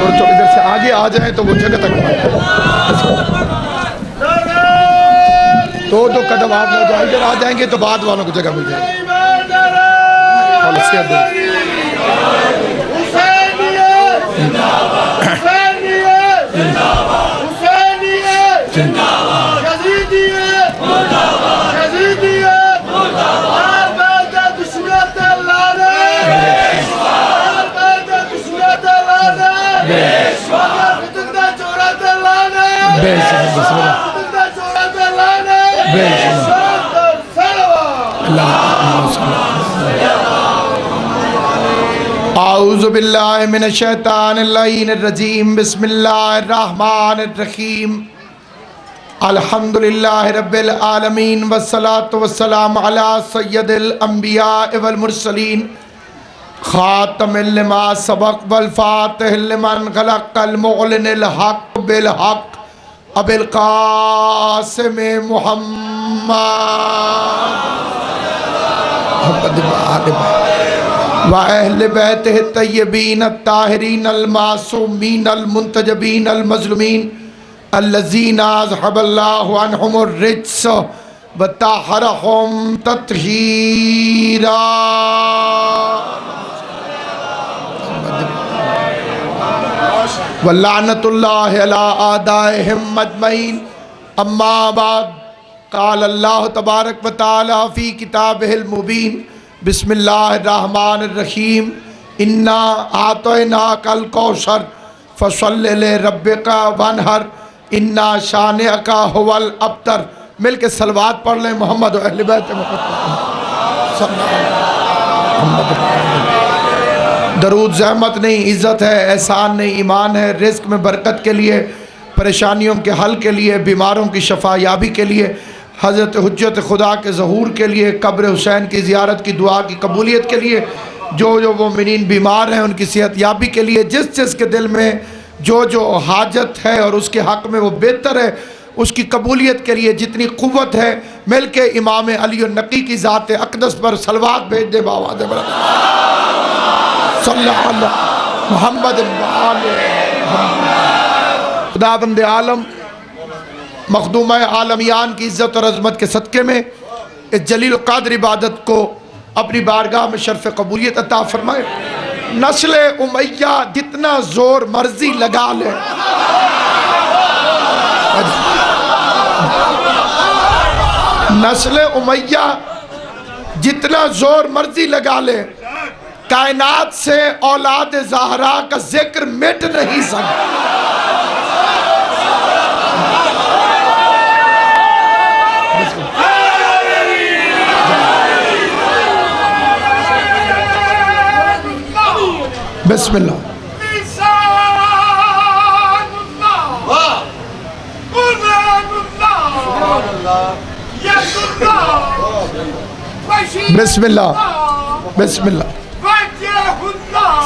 और तो इधर से आगे आ जाए तो वो जगह तक दो कदम आप लोग इधर आ जाएंगे तो बाद वालों को जगह मिल जाएगी। आऊज़ु बिल्लाहि मिनश शैतानिर रजीम बिस्मिल्लाहिर्रहमानिर्रहीम अल्हम्दुलिल्लाहि रब्बिल आलमीन वस्सलातु वस्सलामु अला सय्यदिल अंबिया वल मुरसलीन खातमिल लिमा सबक वल फातिहिल लिमन खलक़ल मुअलिनिल हक़ बिल हक़ अबिल क़ासिम मुहम्मद व अहले बैतिहि तय्यबीन अत्ताहिरीन अल मासूमीन अल मुंतजबीन अल मज़लूमीन अल्लज़ीना अज़हबल्लाहु अन्हुमुर रिज्स व तहरहुम तत्हीरा। व लानतुल्लाहि अला आदाइहिम अजमईन। अम्मा बाद क़ाल अल्लाह तबारक व तआला फ़ी किताबिहिल मुबीन बिस्मिल्लाहिर्रहमानिर्रहीम इन्ना आतैनाकल कौसर फसल्लि लिरब्बिका वन्हर इन्ना शानिअका हुवल अब्तर। मिल के सलवात पढ़ लें मोहम्मद और अहले बैत मोहम्मद। दरूद ज़हमत नहीं, इज़्ज़त है, एहसान नहीं, ईमान है, रिज़्क़ में बरकत के लिए, परेशानियों के हल के लिए, बीमारों की शफा याबी के लिए, हज़रत हुज्जत खुदा के ज़हूर के लिए, कब्र हुसैन की ज़ियारत की दुआ की कबूलियत के लिए, जो मोमिनीन बीमार हैं उनकी सेहत याबी के लिए, जिस के दिल में जो हाजत है और उसके हक़ में वो बेहतर है उसकी कबूलियत के लिए जितनी क़ुव्वत है, मिल के इमाम अली नकी की ज़ात अक़दस पर सलवात भेज दे बावाज़ सल्लल्लाहु अलैहि मुहम्मद। खुदावंद आलम मखदूम आलमियान की इज़्ज़त और अज़मत के सदक़े में इस जलील क़द्र इबादत को अपनी बारगाह में शर्फ़ कबूलियत अता फ़रमाए। नस्ल उमैया जितना ज़ोर मर्जी लगा ले, नस्ल उमैया जितना ज़ोर मर्जी लगा ले, कायनात से औलाद ज़हरा का जिक्र मिट नहीं सकता। बिस्मिल्लाह। बिस्मिल्लाह बिस्मिल्लाह।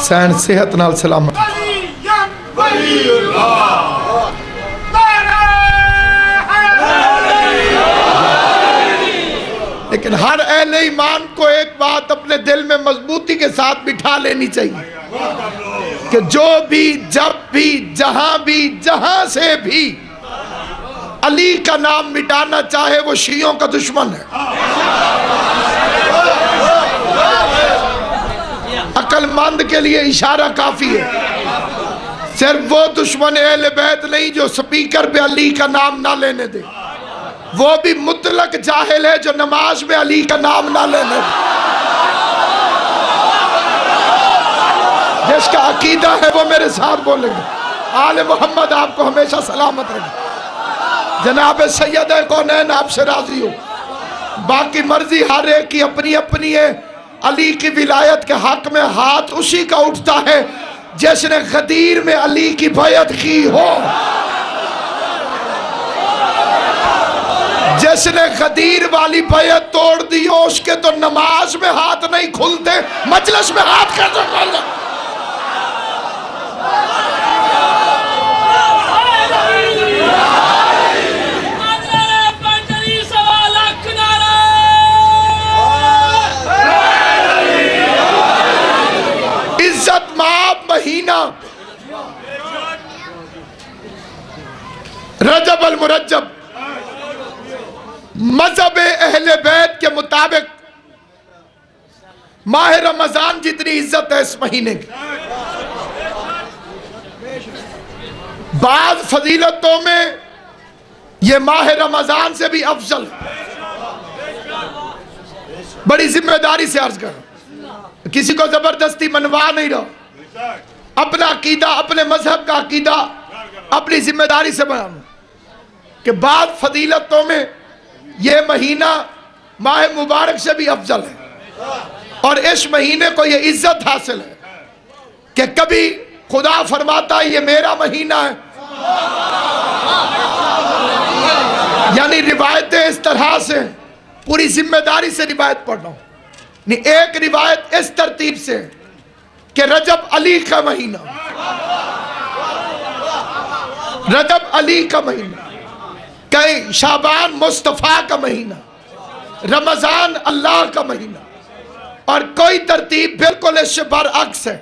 सैन सेहत नाल सलामत। लेकिन हर अहले ईमान को एक बात अपने दिल में मजबूती के साथ बिठा लेनी चाहिए कि जो भी जब भी जहां से भी अली का नाम मिटाना चाहे वो शियों का दुश्मन है। अक्लमंद के लिए इशारा काफी है। सिर्फ वो दुश्मन अहले बैत नहीं जो स्पीकर पे अली का नाम ना लेने दे, वो भी मुतलक जाहिल है जो नमाज में अली का नाम ना लेने दे। जिसका अकीदा है वो मेरे साथ बोलेंगे। आले मोहम्मद आपको हमेशा सलामत रखे। जनाब सैयद कौनैन आपसे राजी हो। बाकी मर्जी हर एक की अपनी अपनी है। अली की विलायत के हक में हाथ उसी का उठता है जिसने गदीर में अली की बैयत की हो। जिसने गदीर वाली बैयत तोड़ दी हो उसके तो नमाज में हाथ नहीं खुलते, मजलिस में हाथ कैसे खोलते। इज्जत माप महीना रजब अल मुरज्जब मजहब अहले बैत के मुताबिक माह रमजान जितनी इज्जत है इस महीने की, बाद फजीलतों में यह माह रमजान से भी अफजल है। बड़ी जिम्मेदारी से अर्ज कर, किसी को जबरदस्ती मनवा नहीं रहा, अपना अकीदा, अपने मजहब का अकीदा अपनी जिम्मेदारी से बयान कि बाद फजीलतों में यह महीना माह मुबारक से भी अफजल है। और इस महीने को यह इज्जत हासिल है कि कभी खुदा फरमाता है ये मेरा महीना है, यानी रिवायतें इस तरह से, पूरी जिम्मेदारी से रिवायत पढ़ रहा हूं, नहीं एक रिवायत इस तरतीब से कि रजब अली का महीना, रजब अली का महीना, कहीं शाबान मुस्तफ़ा का महीना, रमजान अल्लाह का महीना, और कोई तरतीब बिल्कुल इससे बरअक्स है।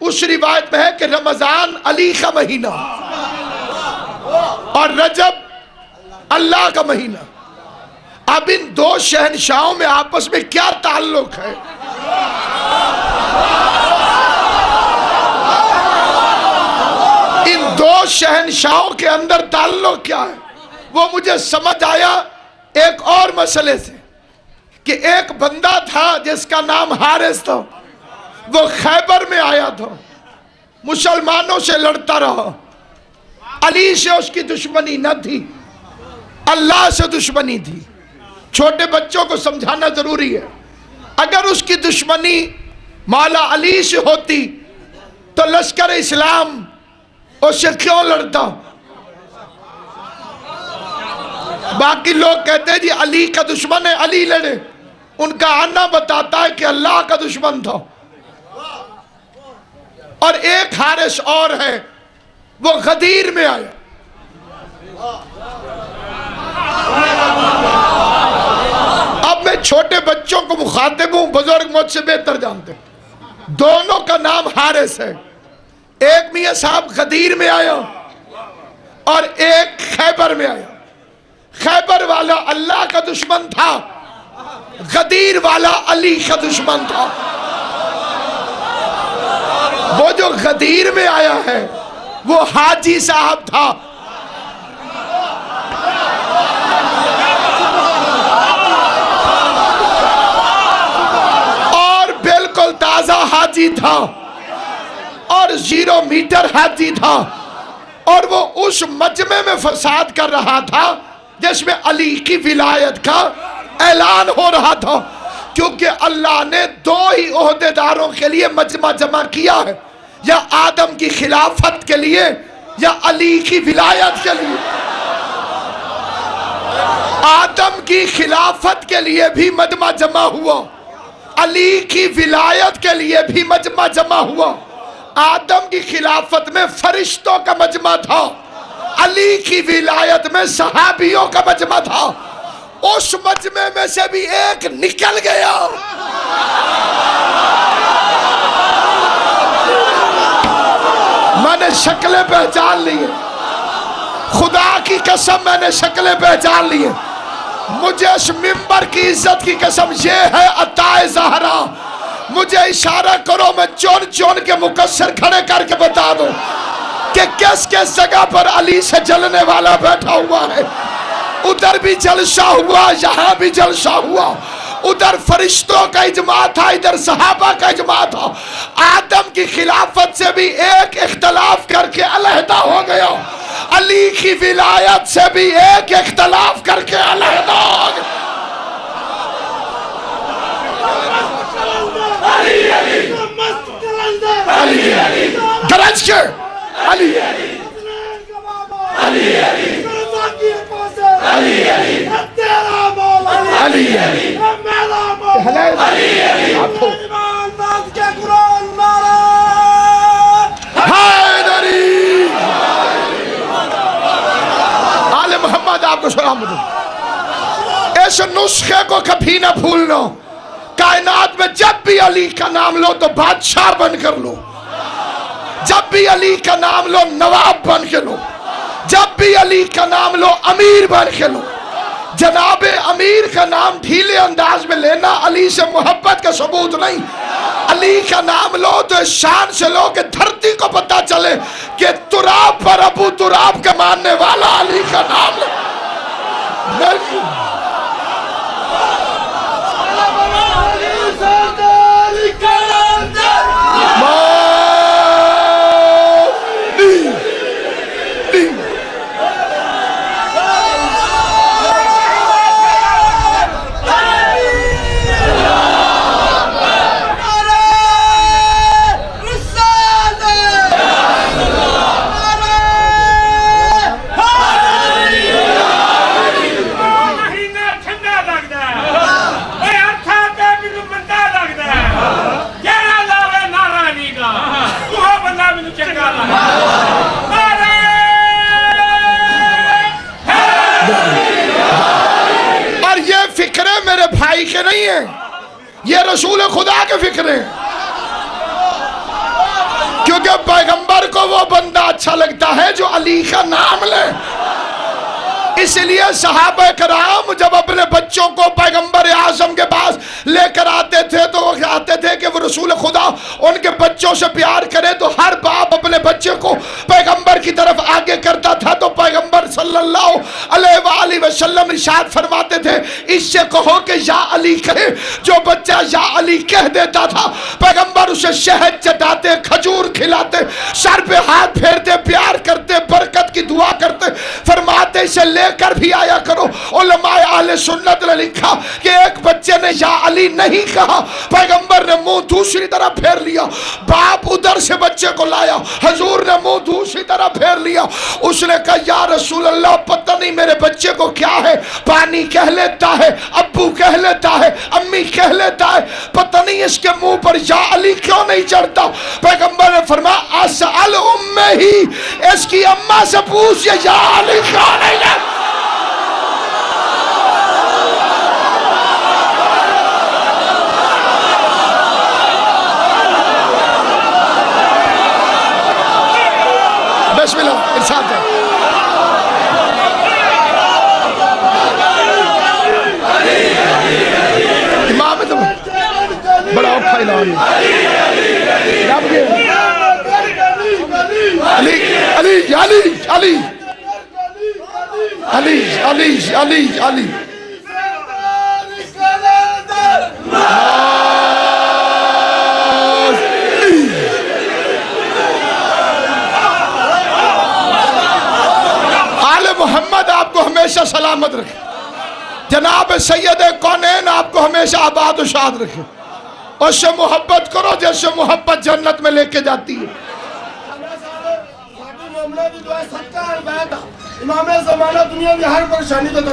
उस रिवायत में है कि रमजान अली का महीना और रजब अल्लाह का महीना। अब इन दो शहनशाहों में आपस में क्या ताल्लुक है? इन दो शहनशाहों के अंदर ताल्लुक क्या है वो मुझे समझ आया एक और मसले से कि एक बंदा था जिसका नाम हारिस था, वो खैबर में आया था, मुसलमानों से लड़ता रहा, अली से उसकी दुश्मनी न थी, अल्लाह से दुश्मनी थी। छोटे बच्चों को समझाना जरूरी है, अगर उसकी दुश्मनी मौला अली से होती तो लश्कर इस्लाम उससे क्यों लड़ता? बाकी लोग कहते हैं जी अली का दुश्मन है, अली लड़े, उनका आना बताता है कि अल्लाह का दुश्मन था। और एक हारिस और है, वो गदीर में आया, अब मैं छोटे बच्चों को मुखातिब हूं, बुजुर्ग मुझसे बेहतर जानते हैं। दोनों का नाम हारिस है, एक मियां साहब गदीर में आया और एक खैबर में आया। खैबर वाला अल्लाह का दुश्मन था, गदीर वाला अली का दुश्मन था। वो जो गदीर में आया है वो हाजी साहब था, और बिल्कुल ताजा हाजी था और 0 मीटर हाजी था, और वो उस मजमे में फसाद कर रहा था जिसमें अली की विलायत का ऐलान हो रहा था, क्योंकि अल्लाह ने 2 ही ओहदेदारों के लिए मजमा जमा किया है, या आदम की खिलाफत के लिए या अली की विलायत के लिए। आदम की खिलाफत के लिए भी मजमा जमा हुआ, अली की विलायत के लिए भी मजमा जमा हुआ। आदम की खिलाफत में फरिश्तों का मजमा था, अली की विलायत में सहाबियों का मजमा था। उस मजमे में से भी एक निकल गया, मैंने शक्लें पहचान ली है, खुदा की कसम मैंने शक्लें पहचान ली है। मुझे इस मिंबर की इज्जत की कसम, ये है अताए ज़हरा। मुझे इशारा करो, मैं चुन चुन के मुकस्सर खड़े करके बता दूं कि किस किस जगह पर अली से जलने वाला बैठा हुआ है। उधर भी जलसा हुआ, यहाँ भी जलसा हुआ, उधर फरिश्तों का इजमा था, इधर सहाबा का इजमा था। आदम की खिलाफत से भी एक इख्तलाफ करके अलहदा हो गया, अली की विलायत से भी एक इख्तलाफ करके अलहदा हो गया। अली अली अली अली गरज के अली अली अली अली अली अली तेरा मौला अली अली मेरा मौला अली अली ईमानदार के कुरान मारा हैदरी आले मोहम्मद आपको सलाम दो। इस नुस्खे को कभी ना भूलना, कायनात में जब भी अली का नाम लो तो बादशाह बनकर लो, जब भी अली का नाम लो नवाब बन के लो, जब भी अली का नाम लो अमीर बन के लो। जनाब अमीर का नाम ढीले अंदाज में लेना अली से मोहब्बत का सबूत नहीं। अली का नाम लो तो इस शान से लो कि धरती को पता चले कि तुराब पर अबू तुराब का मानने वाला अली का नाम लो। और ये फिक्रे मेरे भाई के नहीं है, ये रसूल खुदा के फिक्रे हैं। क्योंकि पैगंबर को वो बंदा अच्छा लगता है जो अली का नाम ले। इसलिए सहाबा कराम जब अपने बच्चों को पैगंबर आजम के पास लेकर आते थे तो वो आते थे कि वो रसूल खुदा उनके बच्चों से प्यार करे, तो हर बाप अपने बच्चे को पैगंबर की तरफ आगे करता था। तो पैगंबर सल्लल्लाहु अलैहि वसल्लम इरशाद फरमाते थे, इससे कहो कि या अली कहे। जो बच्चा या अली कह देता था, पैगंबर उसे शहद चटाते, खजूर खिलाते, सर पे हाथ फेरते, प्यार करते, बरकत की दुआ करते। फरमाते इसे लेकर भी आया करो। उलमाए अहले सुन्नत ने लिखा कि एक बच्चे ने या अली नहीं कहा, पैगंबर ने मुंह दूसरी तरफ फेर लिया। बाप उधर से बच्चे को लाया, हजूर ने मुंह दूसरी तरफ फेर लिया। उसने कहा या रसूल अल्लाह, पता नहीं मेरे बच्चे को क्या है, पानी कह लेता है, अब्बू कह लेता है, अम्मी कह लेता है, पता नहीं इसके मुंह पर या अली क्यों नहीं चढ़ता। पैगंबर ने फरमाया असअल उम्मे ही, इसकी अम्मा से पूछ या अली क्यों नहीं है। बिस्मिल्लाह इरशाद है। इमाम तो बड़ा औखा ऐलान है। अली अली अली अली अली अली अली अली आले मोहम्मद आपको हमेशा सलामत रखे। जनाब सैयद कौनैन आपको हमेशा आबाद और शाद रखे। उससे मोहब्बत करो जैसे मोहब्बत जन्नत में लेके जाती है।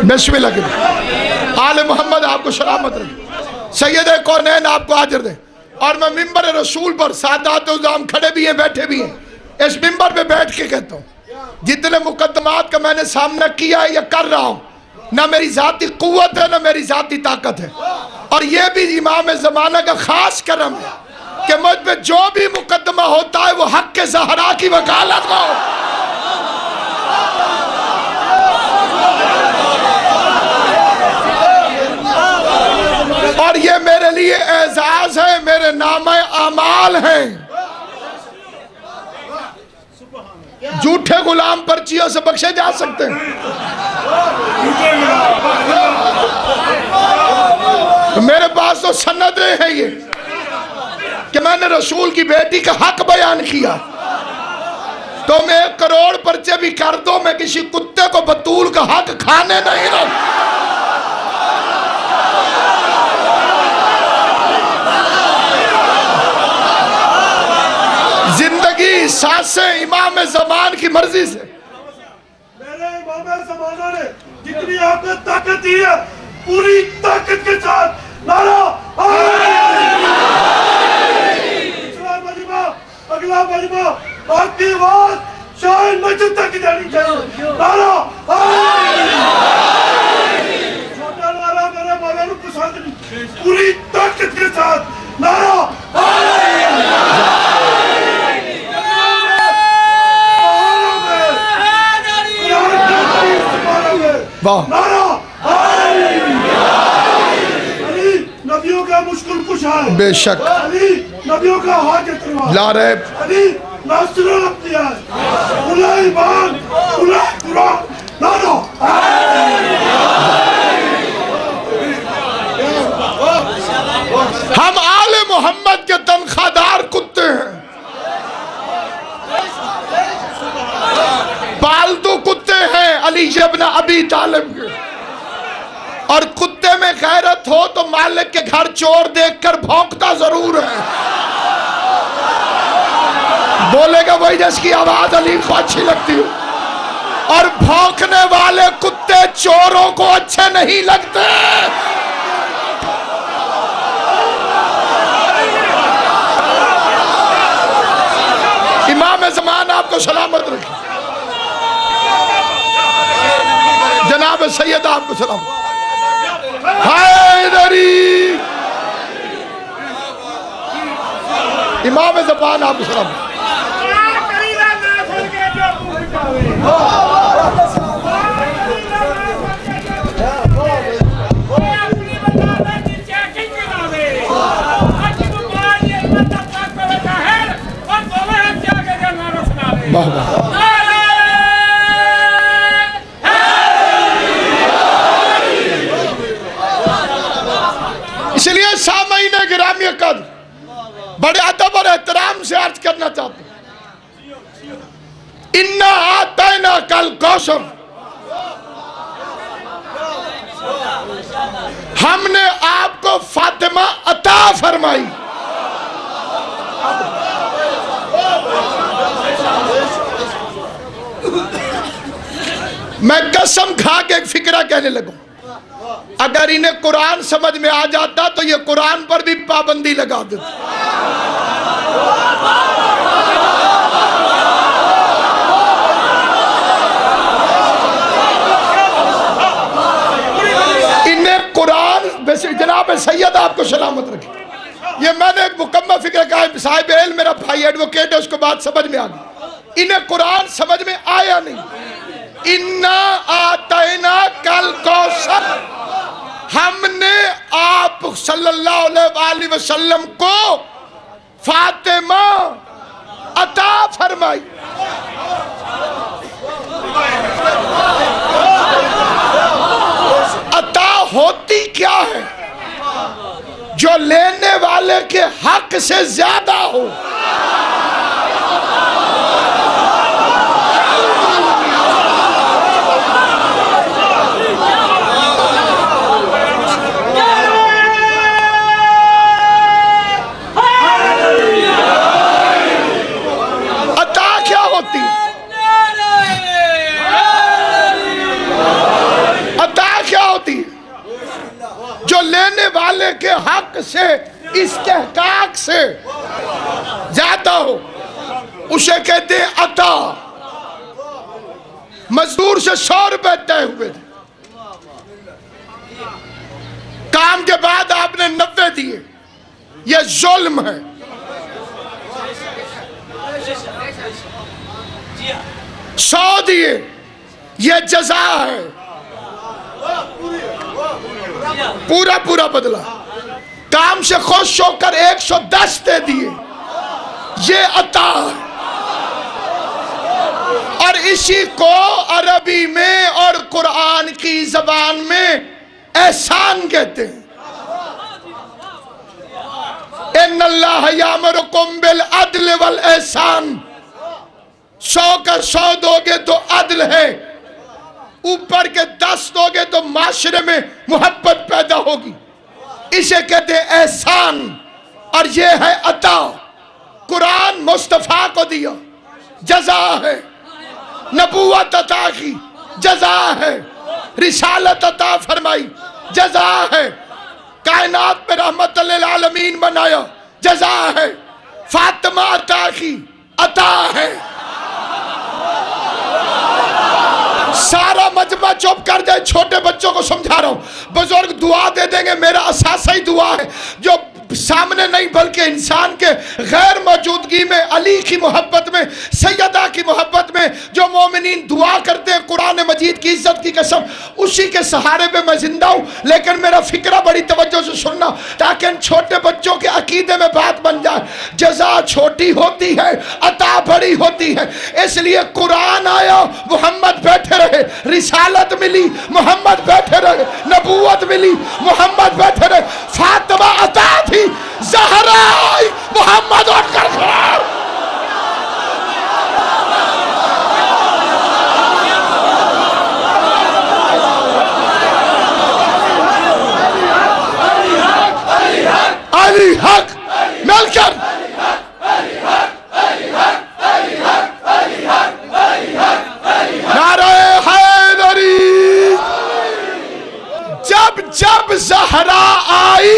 बिस्मिल्लाह। आले मोहम्मद आपको सलामत रखे। सैयद कौनैन आपको आजर दे। और मैं मिंबर रसूल पर सादात उज़ाम खड़े भी हैं, बैठे भी हैं, इस मिंबर पे बैठ के कहता हूँ, जितने मुकद्दमात का मैंने सामना किया है या कर रहा हूँ, ना मेरी जाती कुव्वत है ना मेरी जाती ताकत है। और ये भी इमाम ज़माना का खास करम है कि मुझ पे जो भी मुकद्दमा होता है वो हक के ज़हरा की वकालत में हो। और ये मेरे लिए एजाज है, मेरे नामे अमाल हैं। झूठे गुलाम पर्चियों से बख्शे जा सकते हैं। तो मेरे पास तो सनदें हैं ये कि मैंने रसूल की बेटी का हक बयान किया। तो मैं 1 करोड़ पर्चे भी कर दो, मैं किसी कुत्ते को बतूल का हक खाने नहीं दूं। जिंदगी सांसें इमाम ज़मान की मर्जी से। मेरे इमाम ज़माना ने जितनी आपको ताकत दी है, पूरी ताकत के साथ नारा अगला मजमा आपकी आवाज शायद मस्जिद तक जानी चाहिए। नारा छोटा नारा मेरे मौला को पसंद नहीं, पूरी ताकत के साथ नारा। वाह। नारा अली नबियों का मुश्किल कुशा है, बेशक। अली नबियों का हाजिर रवा, ला रहे अली नासिरुल अम्बिया है, उलए ईमान उलए कुरान। नारा हम आले मोहम्मद के तनख्वाहदार कुत्ते हैं, पालतू कुत्ते हैं अली इब्न अबी तालिब के। और कुत्ते में गैरत हो तो मालिक के घर चोर देखकर भौंकता जरूर है, बोलेगा वही जिसकी आवाज अली को अच्छी लगती हो। और भौंकने वाले कुत्ते चोरों को अच्छे नहीं लगते। इमाम ज़मान आपको सलामत रखे, जनाब सैयद आपको सलाम। हैदरी इमाम ज़मान आपको सलाम। वाह वाह। इसलिए सामईन गिरामी कद बड़े अदब और एहतराम से अर्ज करना चाहते हैं, इन्ना आतैना कल कौसर, हमने आपको फातिमा अता फरमाई। मैं कसम खा के एक फिक्रा कहने लगूं, अगर इन्हें कुरान समझ में आ जाता तो ये कुरान पर भी पाबंदी लगा देते। इन्हें कुरान वैसे जनाब सैयद आपको सलामत रखे, ये मैंने एक मुकम्मल फिक्र कहा, साहिब एल मेरा भाई एडवोकेट है, उसको बात समझ में आ गई। इन्हें कुरान समझ में आया नहीं। इन्ना आतैना कल कौसर, हमने आप सल्लल्लाहु अलैहि वसल्लम को फातिमा अता फरमाई। अता होती क्या है? जो लेने वाले के हक से ज्यादा हो। जो लेने वाले के हक से इस्तेहकाक से ज्यादा हो उसे कहते हैं अता। मजदूर से 100 रुपए तय हुए थे, काम के बाद आपने 90 दिए, यह जुल्म है। 100 दिए, यह जजा है, पूरा पूरा बदला। काम से खुश होकर 110 दे दिए, ये अता है। और इसी को अरबी में और कुरान की जबान में एहसान कहते हैं। इन्नल्लाह यामुरुकुम बिल अदल वल एहसान, 100 का 100 दोगे तो अदल है, ऊपर के 10 दोगे तो माशरे में मोहब्बत पैदा होगी, इसे कहते हैं एहसान। और ये है अता। कुरान मुस्तफा को दिया, जजा है। नबूवत अता की, जजा है। रिसालत अता फरमाई, जजा है। कायनात में रहमत लिल आलमीन बनाया, जजा है। फातिमा अता की, अता है। सारा मजमा चुप कर जाए, छोटे बच्चों को समझा रहा हूं। बुजुर्ग दुआ दे देंगे, मेरा असासा ही दुआ है, जो सामने नहीं बल्कि इंसान के गैर मौजूदगी में अली की मोहब्बत में, सैयदा की मोहब्बत में जो मोमिन मोमिनीन दुआ करते हैं कुरान मजीद की इज्जत की कसम, उसी के सहारे पे मैं जिंदा हूँ। लेकिन मेरा फिक्रा बड़ी तवज्जो से सुनना, ताकि इन छोटे बच्चों के अकीदे में बात बन जाए। जज़ा छोटी होती है, अता बड़ी होती है। इसलिए कुरान आया, मोहम्मद बैठे रहे, रिसालत मिली, मोहम्मद बैठे रहे, नबूवत मिली, मोहम्मद बैठे रहे। फातिमा अता थी, ज़हरा आई, मोहम्मद उठकर खड़ा। अली हक मिलकर नारे हैदरी। जब जब ज़हरा आई,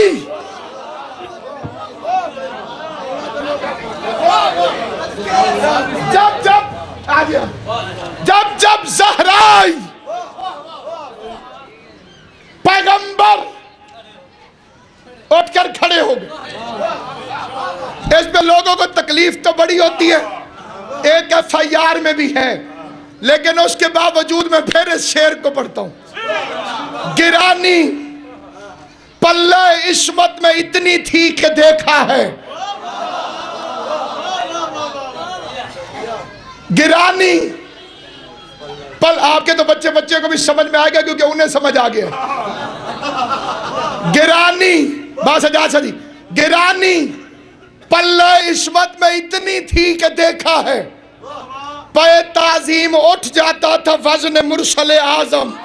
जब जब ज़हरा आई, पैगंबर उठकर खड़े हो गए। इसमें लोगों को तकलीफ तो बड़ी होती है, एक FIR में भी है, लेकिन उसके बावजूद मैं फिर इस शेर को पढ़ता हूं। गिरानी पल्ले इस्मत में इतनी थी कि देखा है। गिरानी पल, आपके तो बच्चे को भी समझ में आ गया क्योंकि उन्हें समझ आ गया। गिरानी बासजी, गिरानी पल्ले इस्मत में इतनी थी कि देखा है। पे ताजीम उठ जाता था वज़न मुरसल आजम।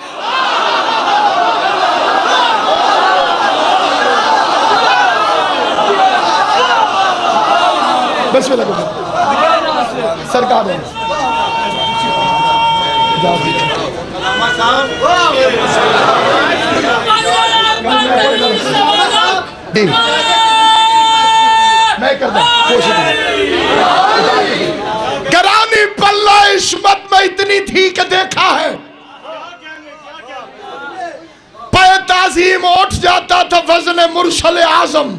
बस में लगो सरकार है। मैं करता कोशिश। करानी पल्ला इस्मत में इतनी थी कि देखा है। पे ताजीम उठ जाता था वज़न मुरसल आजम।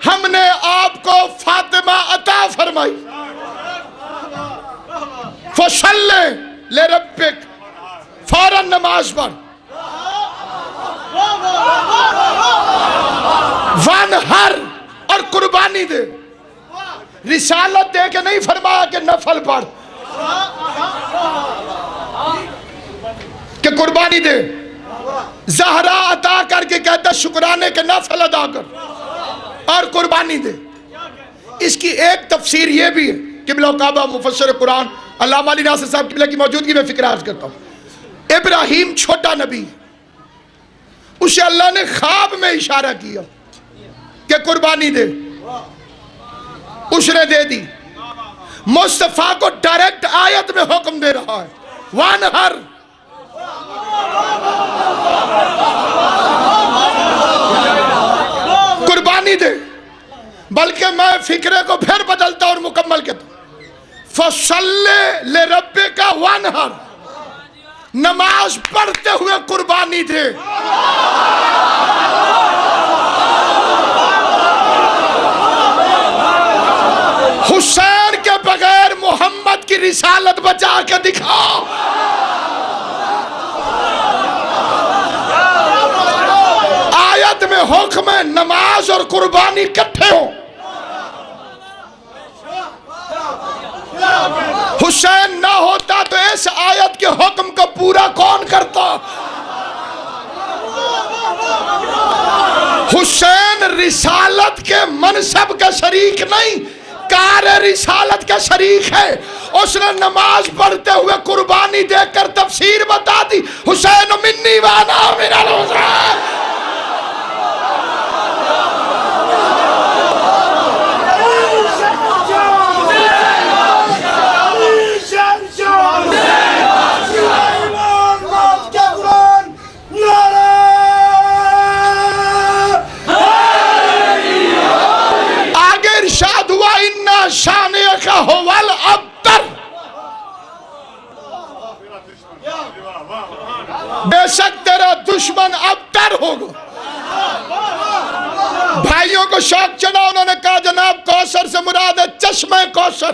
हमने आपको फातिमा अता फरमाई। फसल्ले ले रब्बिक, फौरन नमाज पढ़। वनहर, और कुर्बानी दे। रिसालत दे के नहीं फरमाया कि नफल पढ़, कि कुर्बानी दे। ज़हरा अता करके कहता शुक्राने के नफल अदा कर और कुर्बानी दे। इसकी एक तफसीर ये भी है, किबला काबा मुफस्सिर कुरान अल्लामा अली नासिर साहब किबला की मौजूदगी में फिक्र अर्ज करता हूँ। इब्राहिम छोटा नबी, उसे अल्लाह ने ख्वाब में इशारा किया कि कुर्बानी दे, उसने दे दी। मुस्तफा को डायरेक्ट आयत में हुक्म दे रहा है, वानहर, कुर्बानी दे। बल्कि मैं फिक्रे को फिर बदलता और मुकम्मल कहता, फसल्ले ले रब्बे का वानहर, नमाज पढ़ते हुए कुर्बानी दे। हुसैन के बगैर मोहम्मद की रिसालत बचा के दिखाओ। आयत में हुक्म है नमाज और कुर्बानी इकट्ठे हो। हुसैन ना होता तो इस आयत के हुक्म को पूरा कौन करता? हुसैन रिसालत के मनसब का शरीक नहीं, कार रिसालत का शरीक है। उसने नमाज पढ़ते हुए कुर्बानी देकर तफसीर बता दी, हुसैन मिन्नी वाना मिनल हुसैन। शाने का होवल अब्तर, बेशक तेरा दुश्मन अब्तर होगा। भाइयों को शौक चढ़ा, उन्होंने कहा जनाब कौसर से मुराद है चश्मे कौसर।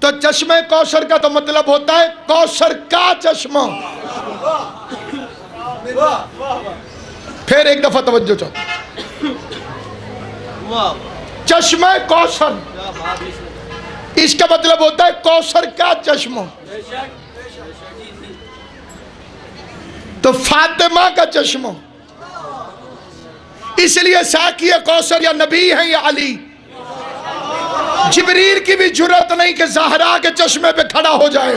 तो चश्मे कौसर का तो मतलब होता है कौसर का चश्मा। फिर एक दफा तवज्जो चाहो, चश्मे कौसर, इसका मतलब होता है कौसर का चश्मा। तो फातिमा का चश्मा, इसलिए साकिया कौसर या नबी है या अली। जिब्रील की भी जुर्रत नहीं कि ज़हरा के चश्मे पे खड़ा हो जाए।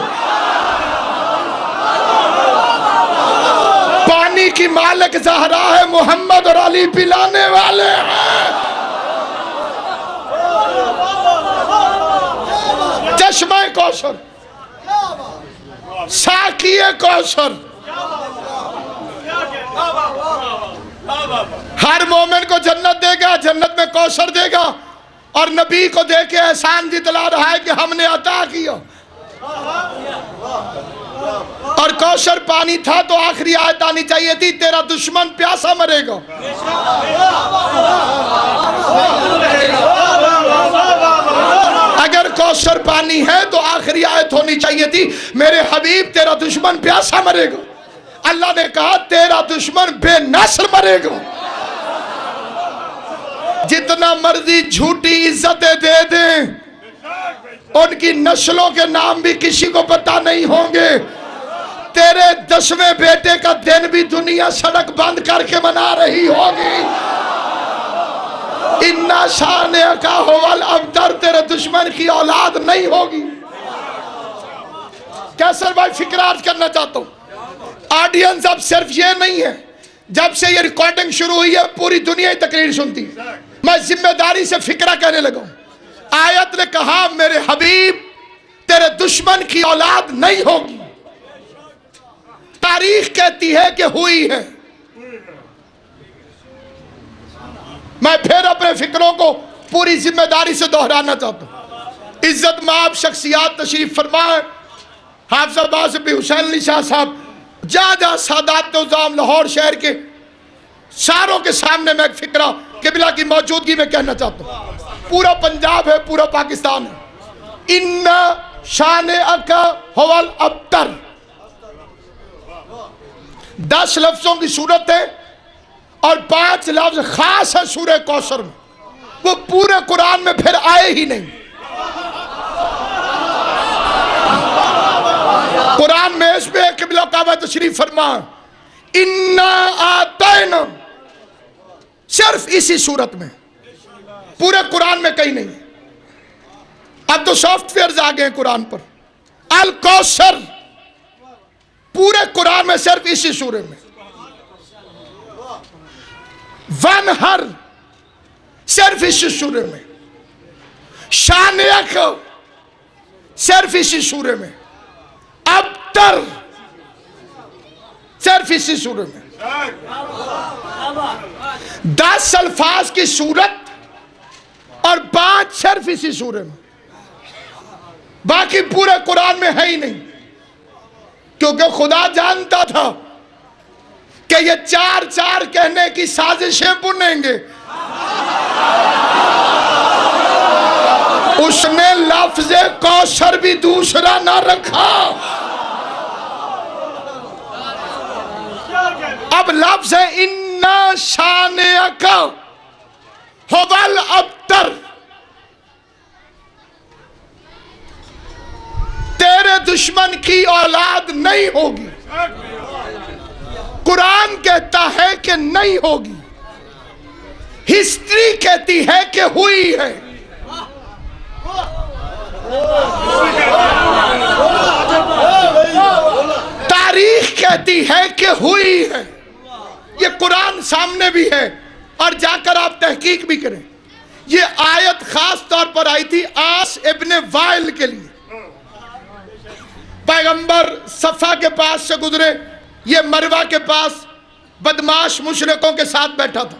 पानी की मालिक ज़हरा है, मोहम्मद और अली पिलाने वाले हैं। चश्मे कौसर, साकिए कौसर। हर मोमिन को जन्नत देगा, जन्नत में कौसर देगा। और नबी को दे के एहसान जितला रहा है कि हमने अता किया। और कौसर पानी था तो आखिरी आयत आनी चाहिए थी, तेरा दुश्मन प्यासा मरेगा। अगर कौसर पानी है तो आखिरी आयत होनी चाहिए थी, मेरे हबीब तेरा दुश्मन प्यासा मरेगा। अल्लाह ने कहा तेरा दुश्मन बेनस्ल मरेगा। जितना मर्जी झूठी इज्जतें दे दें, उनकी नस्लों के नाम भी किसी को पता नहीं होंगे। तेरे 10वें बेटे का दिन भी दुनिया सड़क बंद करके मना रही होगी। इन्ना शान का होवल अब्तर, तेरे दुश्मन की औलाद नहीं होगी। कैसर भाई फिक्र अर्ज करना चाहता हूं, ऑडियंस अब सिर्फ ये नहीं है, जब से ये रिकॉर्डिंग शुरू हुई है पूरी दुनिया ही तकरीर सुनती है। मैं जिम्मेदारी से फिक्रा कहने लगा हूं। आयत ने कहा मेरे हबीब तेरे दुश्मन की औलाद नहीं होगी। तारीख कहती है कि हुई है। मैं फिर अपने फिक्रों को पूरी जिम्मेदारी से दोहराना चाहता हूं। इज्जत माब शख्सियात तशरीफ फरमाए, हाफिज अब्बास बिन हुसैन अली शाह साहब, जहाँ जहाँ सादात उज़ाम लाहौर शहर के सारों के सामने मैं एक फिक्रा किबला की मौजूदगी में कहना चाहता हूँ। पूरा पंजाब है, पूरा पाकिस्तान है। इन्ना शान अका हवल अब्तर 10 लफ्जों की सूरत है और 5 लफ्ज खास है सूरह कौसर में। वो पूरे कुरान में फिर आए ही नहीं। कुरान में इसमें किबला काबा तशरीफ फरमा, इन्ना आतैना, सिर्फ इसी सूरत में, पूरे कुरान में कहीं नहीं। अब तो सॉफ्टवेयर आ गए कुरान पर। अल कौसर पूरे कुरान में सिर्फ इसी सूरे में। वनहर सिर्फ इसी सूरे में। शानियक सिर्फ इसी सूरे में। अब्तर सिर्फ इसी सूरे में। 10 अल्फाज की सूरत और 5 सिर्फ इसी सूरे में। बाकी पूरे कुरान में है ही नहीं, क्योंकि खुदा जानता था कि ये 4 कहने की साजिशें बुनेंगे। उसने लफ्ज़ कौसर भी दूसरा ना रखा। अब लफ्ज़ है इन्ना शानिअका हुवल अब्तर, तेरे दुश्मन की औलाद नहीं होगी। कुरान कहता है कि नहीं होगी, हिस्ट्री कहती है कि हुई है। तारीख कहती है कि हुई है। ये कुरान सामने भी है और जाकर आप तहकीक भी करें। ये आयत खास तौर पर आई थी आस इब्ने वाइल के लिए। पैगंबर सफा के पास से गुजरे, ये मरवा के पास बदमाश मुशरिकों के साथ बैठा था।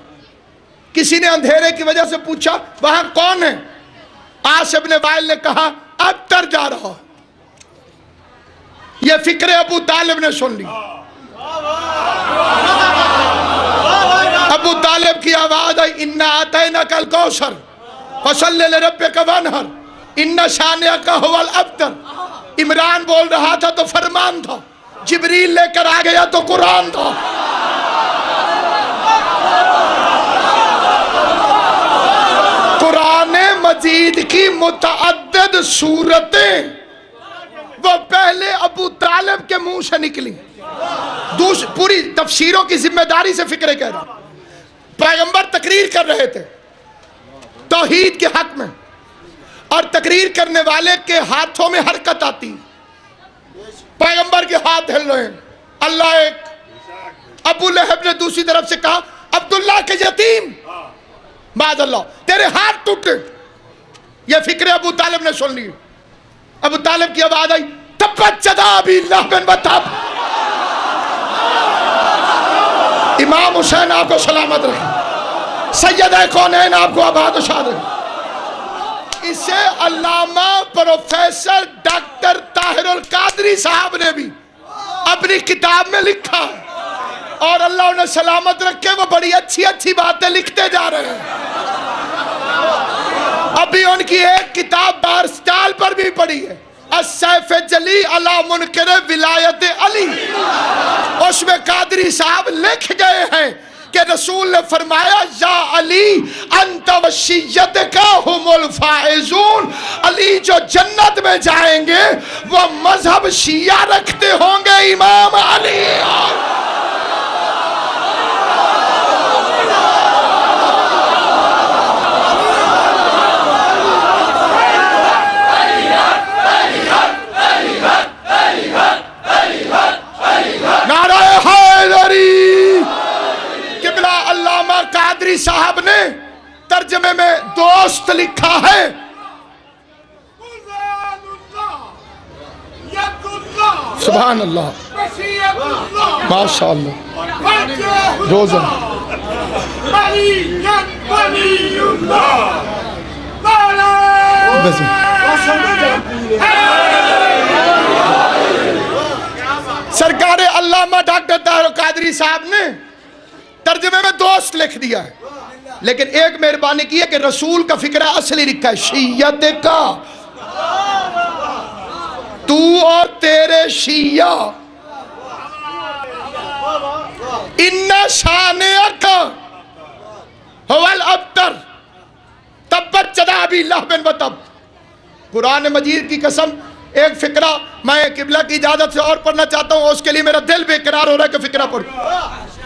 किसी ने अंधेरे की वजह से पूछा वहां कौन है? आस इब्ने वाइल ने कहा अब्तर जा रहा। यह फिक्र अबू तालिब ने सुन ली। अबू तालिब की आवाज आई, इन्ना आतैना कल कौसर फसल्लि लिरब्बिका वनहर। इन्ना शानिया का हुवल अब्तर। इमरान बोल रहा था तो फरमान था, जिब्रील लेकर आ गया तो कुरान था। कुरान मजीद की मुतअद्दिद सूरतें वो पहले अबू तालिब के मुंह से निकली। पूरी तफसीरों की जिम्मेदारी से फिक्र कह रहा। पैगंबर तकरीर कर रहे थे तौहीद के हक में, और तकरीर करने वाले के हाथों में हरकत आती। पैगंबर के हाथ हिल रहे हैं, अल्लाह एक। अबू लहब ने दूसरी तरफ से कहा, अब्दुल्ला के यतीम, माज़अल्लाह तेरे हाथ टूटे। यह फिक्र अबू तालिब ने सुन ली। अबू तालिब की आवाज आई, तब्बत यदा अबी लहब व तब। इमाम हुसैन आपको सलामत रखे, सैयद कौनैन आपको आबाद शाद रखे। इसे अल्लामा प्रोफेसर डॉक्टर ताहिरुल कादरी साहब ने भी अपनी किताब में लिखा है, और अल्लाह उन्हें सलामत रखे, वो बड़ी अच्छी अच्छी बातें लिखते जा रहे हैं। अभी उनकी एक किताब बार स्टाल पर भी पड़ी है, अस्सैफ जली अला मुनकर विलायत अली। उसमें कादरी साहब लिख गए हैं कि रसूल ने फरमाया, या अली अंत वशियत का हुमुल फाइजून। अली जो जन्नत में जाएंगे वो मजहब शिया रखते होंगे, इमाम अली। कादरी साहब ने तर्जमे में दोस्त लिखा है, सुभान अल्लाह, माशाअल्लाह, रोज़ा सरकार अल्लामा डॉक्टर ताहिर कादरी साहब ने तर्जमे में दोस्त लिख दिया है, लेकिन एक मेहरबानी की है कि रसूल का फिक्र असली लिखा है, शियत का। तू और तेरे शिया, इन्ना शाने का हुवल अब्तर तब्बत यदा अबी लहब व तब। कुरान मजीद की कसम, एक फिक्रा मैं किबला की इजाजत से और पढ़ना चाहता हूं, उसके लिए मेरा दिल बेकरार हो रहा है कि फिक्रा पढ़।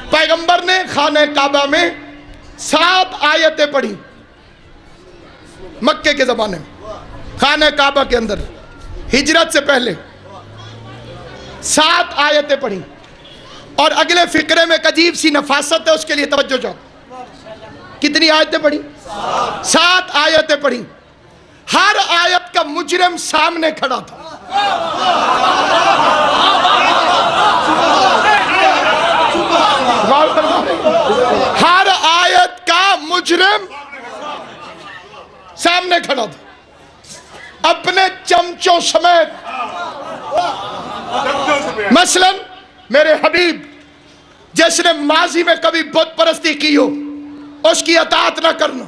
पैगंबर ने खाने काबा में 7 आयतें पढ़ी मक्के के जमाने में, खाने काबा के अंदर हिजरत से पहले 7 आयतें पढ़ी। और अगले फिक्रे में एक अजीब सी नफासत है, उसके लिए तवज्जो चाहो। कितनी आयतें पढ़ी? 7 आयतें पढ़ी। हर आयत का मुजरिम सामने खड़ा था। हर आयत का मुजरिम सामने खड़ा था अपने चमचों समेत। मसलन मेरे हबीब जिसने माजी में कभी बुत परस्ती की हो, उसकी अतात न करना।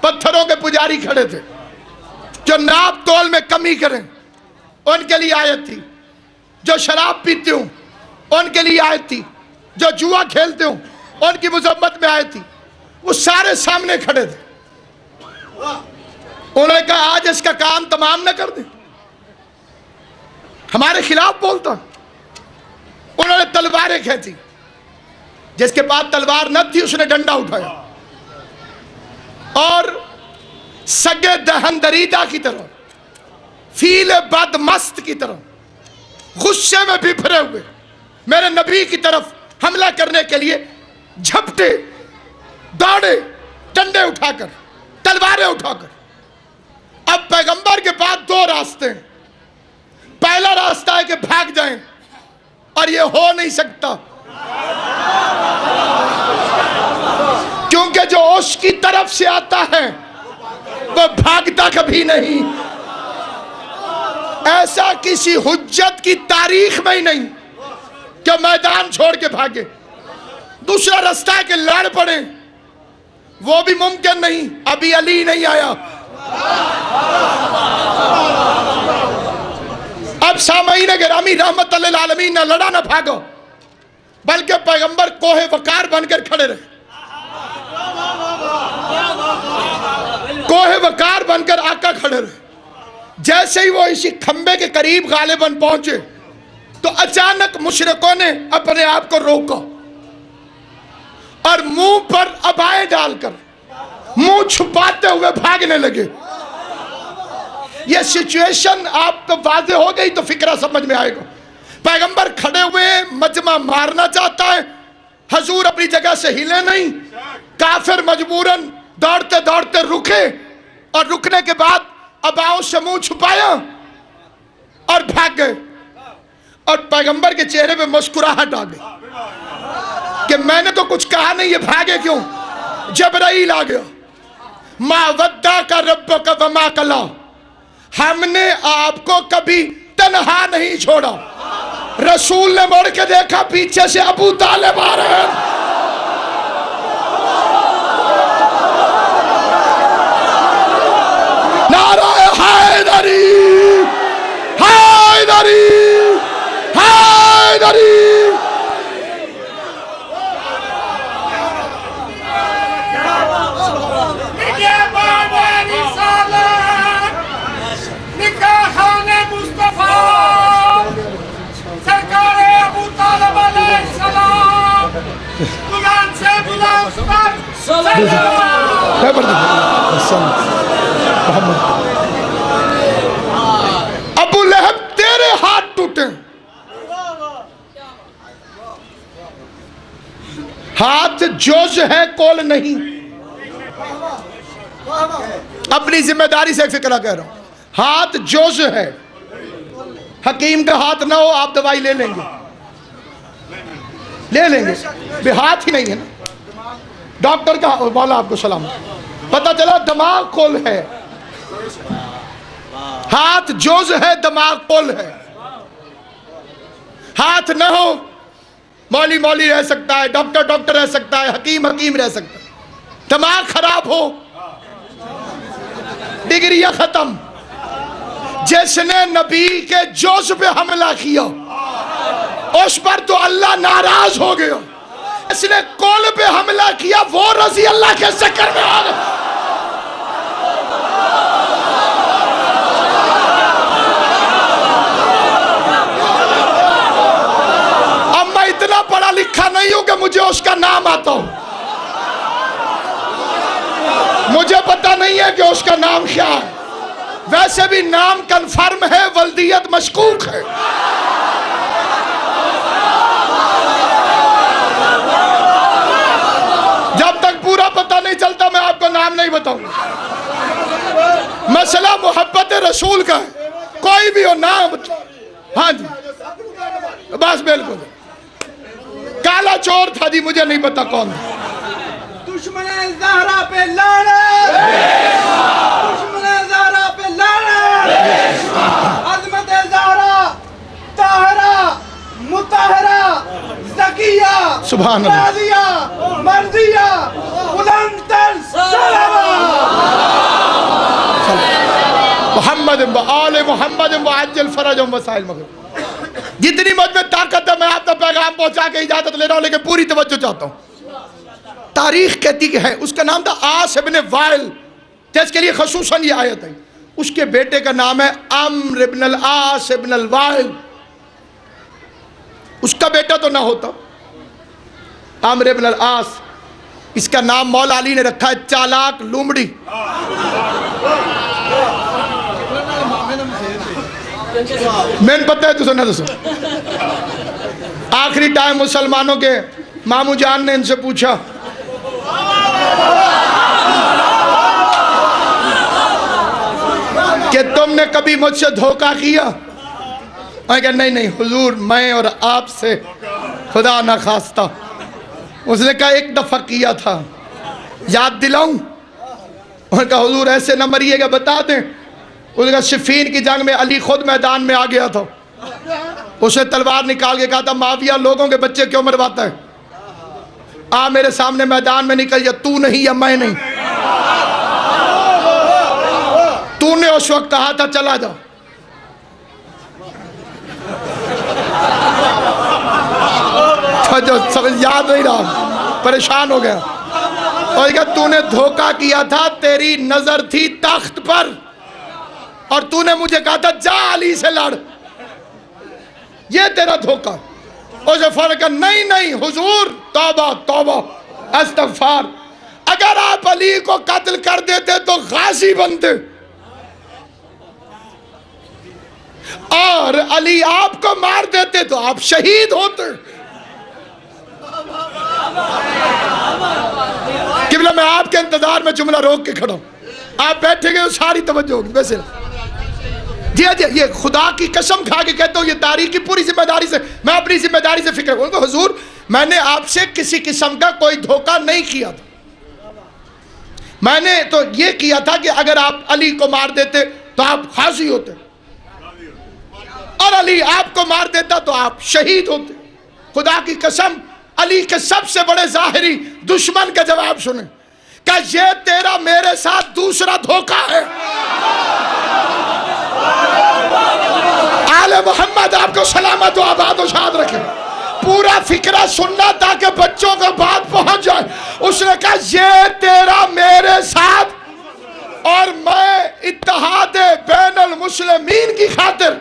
पत्थरों के पुजारी खड़े थे जो नाप तोल में कमी करें, उनके लिए आयत थी। जो शराब पीते हो उनके लिए आयत थी। जो जुआ खेलते हो उनकी मुजम्मत में आयत थी। वो सारे सामने खड़े थे। उन्होंने कहा आज इसका काम तमाम न कर दे, हमारे खिलाफ बोलता। उन्होंने तलवारें खींची, जिसके पास तलवार न थी उसने डंडा उठाया और सगे दहन दरीदा की तरह, फील बदमस्त की तरह गुस्से में बिफरे हुए मेरे नबी की तरफ हमला करने के लिए झपटे, दौड़े, डंडे उठाकर, तलवारें उठाकर। अब पैगंबर के पास 2 रास्ते हैं। पहला रास्ता है कि भाग जाएं, और ये हो नहीं सकता, क्योंकि जो उसकी तरफ से आता है वो भागता कभी नहीं। ऐसा किसी हुज्जत की तारीख में ही नहीं कि मैदान छोड़ के भागे। दूसरा रास्ता है कि लड़ पड़े, वो भी मुमकिन नहीं। अभी अली नहीं आया, अब सामईन गिरामी रहमत अल्लिल आलमीन न लड़ा न भागो, बल्कि पैगंबर कोहे वकार बनकर खड़े रहे। कोहे वकार बनकर आका खड़े रहे। जैसे ही वो इसी खंबे के करीब गालिबन पहुंचे तो अचानक मुशरिकों ने अपने आप को रोका और मुंह पर अबाएं डालकर मुंह छुपाते हुए भागने लगे। यह सिचुएशन आप तो वाज़ेह हो गई तो फिक्रा समझ में आएगा। पैगंबर खड़े हुए मजमा मारना चाहता है, हजूर अपनी जगह से हिले नहीं। काफिर मजबूरन दौड़ते दौड़ते रुके और रुकने के बाद अबाओं से मुंह छुपाया और भाग गए। और पैगंबर के चेहरे पे मुस्कुराहट आ गई कि मैंने तो कुछ कहा नहीं, ये भागे क्यों? जबराइल आ गया। मा वद्दा का रब्ब का वमा कला, हमने आपको कभी तन्हा नहीं छोड़ा। रसूल ने मुड़ के देखा, पीछे से अबू तालिब आ रहे हैं। नाराए हैदरी, हैदरी, हैदरी। अबू लहब तेरे हाथ टूटे, हाथ जोश है कोल नहीं। अपनी जिम्मेदारी से फिक्रा कह रहा हूं, हाथ जोश है। हकीम का हाथ ना हो आप दवाई ले लेंगे, ले लेंगे, भी हाथ ही नहीं है ना। डॉक्टर का बोला आपको सलाम, पता चला दिमाग खोल है। हाथ जोज है, दिमाग खोल है। हाथ न हो मौली मौली रह सकता है, डॉक्टर डॉक्टर रह सकता है, हकीम हकीम रह सकता है। दिमाग खराब हो, डिग्रियां खत्म। जिसने नबी के जोश पे हमला किया उस पर तो अल्लाह नाराज हो गया। इसने कौल पे हमला किया वो रजी अल्लाह के जिक्र में आ गया। अब मैं इतना पढ़ा लिखा नहीं हूं कि मुझे उसका नाम आता हो। मुझे पता नहीं है कि उसका नाम क्या है। वैसे भी नाम कन्फर्म है, वल्दियत मशकूक है। जब तक पूरा पता नहीं चलता मैं आपको नाम नहीं बताऊंगा। मसला मोहब्बत रसूल का है, कोई भी हो नाम। हाँ जी बस बिल्कुल। काला चोर था जी, मुझे नहीं पता कौन था। दुश्मन ज़हरा पे लड़े, दुश्मन ज़हरा पे लड़े। अज़मत ज़हरा ताहरा मुताहरा ज़किया सुभान अल्लाह, राज़िया मर्ज़िया बुलंदतर सलवा मोहम्मद व आले मोहम्मद व अज्जल फरज व मसाइल मगर। जितनी मुझ में ताकत है मैं आपका पैगाम पहुंचा के इजाजत ले रहा हूं, लेकिन पूरी तवज्जो चाहता हूं। तारीख कहती है उसका नाम था आस इब्न वाइल, जिसके लिए खसूसन ये आयत है। उसके बेटे का नाम है अम्र इब्न अल आस इब्न अल वाइल। उसका बेटा तो ना होता अम्र इब्न अल आस। इसका नाम मौला अली ने रखा है चालाक लूमड़ी। मैंने पता है तुझे ना दसो। आखिरी टाइम मुसलमानों के मामू जान ने इनसे पूछा कि तुमने कभी मुझसे धोखा किया? मैं कहा नहीं नहीं हुजूर, मैं और आपसे खुदा ना खास्ता। उसने कहा एक दफा किया था, याद दिलाऊं? उन्होंने कहा हुजूर ऐसे न मरिएगा, बता दें। उसने कहा सिफीन की जंग में अली खुद मैदान में आ गया था। उसने तलवार निकाल के कहा था माविया लोगों के बच्चे क्यों मरवाता है? आ मेरे सामने मैदान में निकल, या तू नहीं या मैं नहीं। उस वक्त कहा था चला जाओ, तो जो समझ याद नहीं रहा, परेशान हो गया। और क्या तूने धोखा किया था, तेरी नजर थी तख्त पर और तूने मुझे कहा था जा अली से लड़, ये तेरा धोखा। उसे फर्क है, नहीं नहीं हुजूर, तौबा तौबा अस्तगफार, अगर आप अली को कत्ल कर देते तो गाजी बनते, और अली आपको मार देते तो आप शहीद होते। किबला मैं आपके इंतजार में जुमला रोक के खड़ा हूं, आप बैठेंगे तो सारी तवज्जो होगी। वैसे जी जी, ये खुदा की कसम खा के कहता हूं, ये तारीख की पूरी जिम्मेदारी से, मैं अपनी जिम्मेदारी से फिक्र करूंगा। हुजूर, मैंने आपसे किसी किस्म का कोई धोखा नहीं किया था, मैंने तो ये किया था कि अगर आप अली को मार देते तो आप गाजी होते, और अली आपको मार देता तो आप शहीद होते। खुदा की कसम, अली के सबसे बड़े जाहिरी दुश्मन का जवाब सुने, क्या ये तेरा मेरे साथ दूसरा धोखा है? आले मोहम्मद आपको सलामत व आबाद व शाद रखे। पूरा फिक्रा सुनना ताकि बच्चों को बात पहुंच जाए। उसने कहा ये तेरा मेरे साथ, और मैं इत्तेहाद बैनुल मुस्लिमीन की खातिर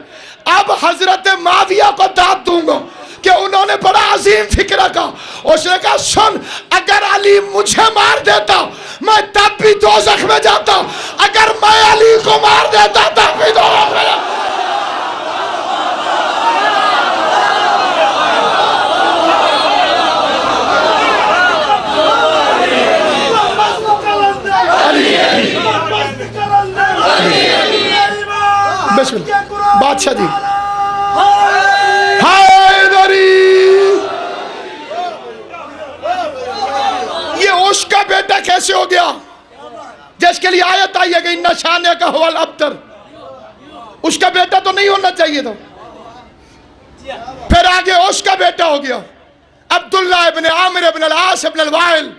अब हजरत माविया को दाद दूंगा कि उन्होंने बड़ा अजीम फिक्रा कहा। उसने कहा सुन, अगर अली मुझे मार देता मैं तब भी दोज़ख में जाता, अगर मैं अली को मार देता तब भी दोज़ख में जाता। बादशाह जी, ये उसका बेटा कैसे हो गया जिसके लिए आयत आई है कि इन्ना शाने का हुवल अब्तर? उसका बेटा तो नहीं होना चाहिए था। फिर आगे उसका बेटा हो गया अब्दुल्लाह इब्न आमिर इब्न अल-आस इब्न अल-वाइल,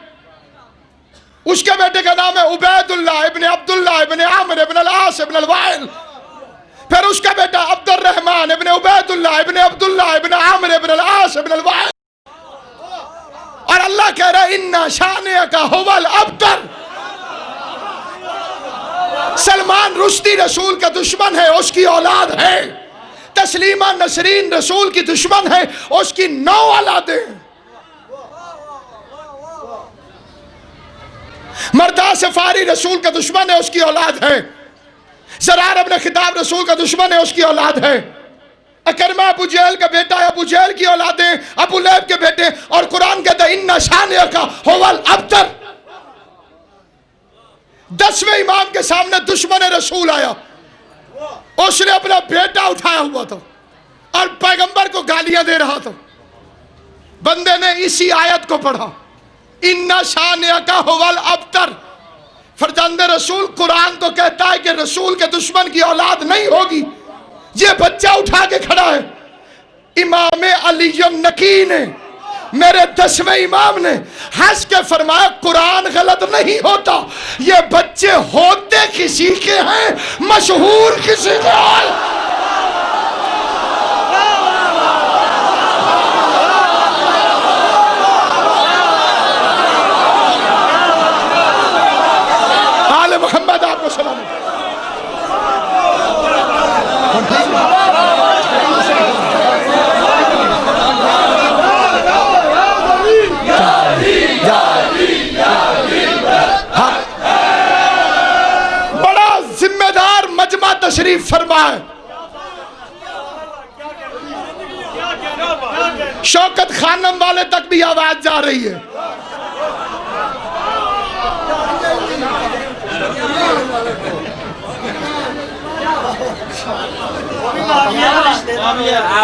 उसके बेटे का नाम है उबैदुल्लाह इब्न अब्दुल्लाह इब्न आमिर इब्न अल-आस इब्न अल-वाइल। फिर उसका बेटा अब्दुर रहमान इब्न उबैदुल्लाह इब्न अब्दुल्लाह इब्न आमिर इब्न अल-आस इब्न अल-वाइल। और अल्लाह कह रहा है इन्ना शाने का हुवल अब्तर। सलमान रुश्दी रसूल का दुश्मन है, उसकी औलाद है। तस्लीमा नसरीन रसूल की दुश्मन है, उसकी 9 औलादें। मर्दा सफारी रसूल का दुश्मन है, उसकी औलाद है। ज़रार इब्न खिताब रसूल का दुश्मन है, उसकी औलाद है। अकरमा अबू जहल का बेटा है, अबू जहल की औलादें, अबू लहब के बेटे। और कुरान कहता है इन्ना शाने का हुवल अब्तर। 10वें इमाम के सामने दुश्मन रसूल आया, उसने अपना बेटा उठाया हुआ था और पैगंबर को गालियां दे रहा था। बंदे ने इसी आयत को पढ़ा, इन्ना शाने का हुवल अब्तर। फरजंद रसूल, कुरान तो कहता है कि रसूल के दुश्मन की औलाद नहीं होगी। ये बच्चा उठा के खड़ा है। इमाम अली नकी ने, मेरे 10वें इमाम ने हंस के फरमाया कुरान गलत नहीं होता, ये बच्चे होते किसी के हैं, मशहूर किसी के हैं। मोहम्मद आपको सलाम। बड़ा जिम्मेदार मजमा तशरीफ फरमाए। शौकत खानम वाले तक भी आवाज जा रही है।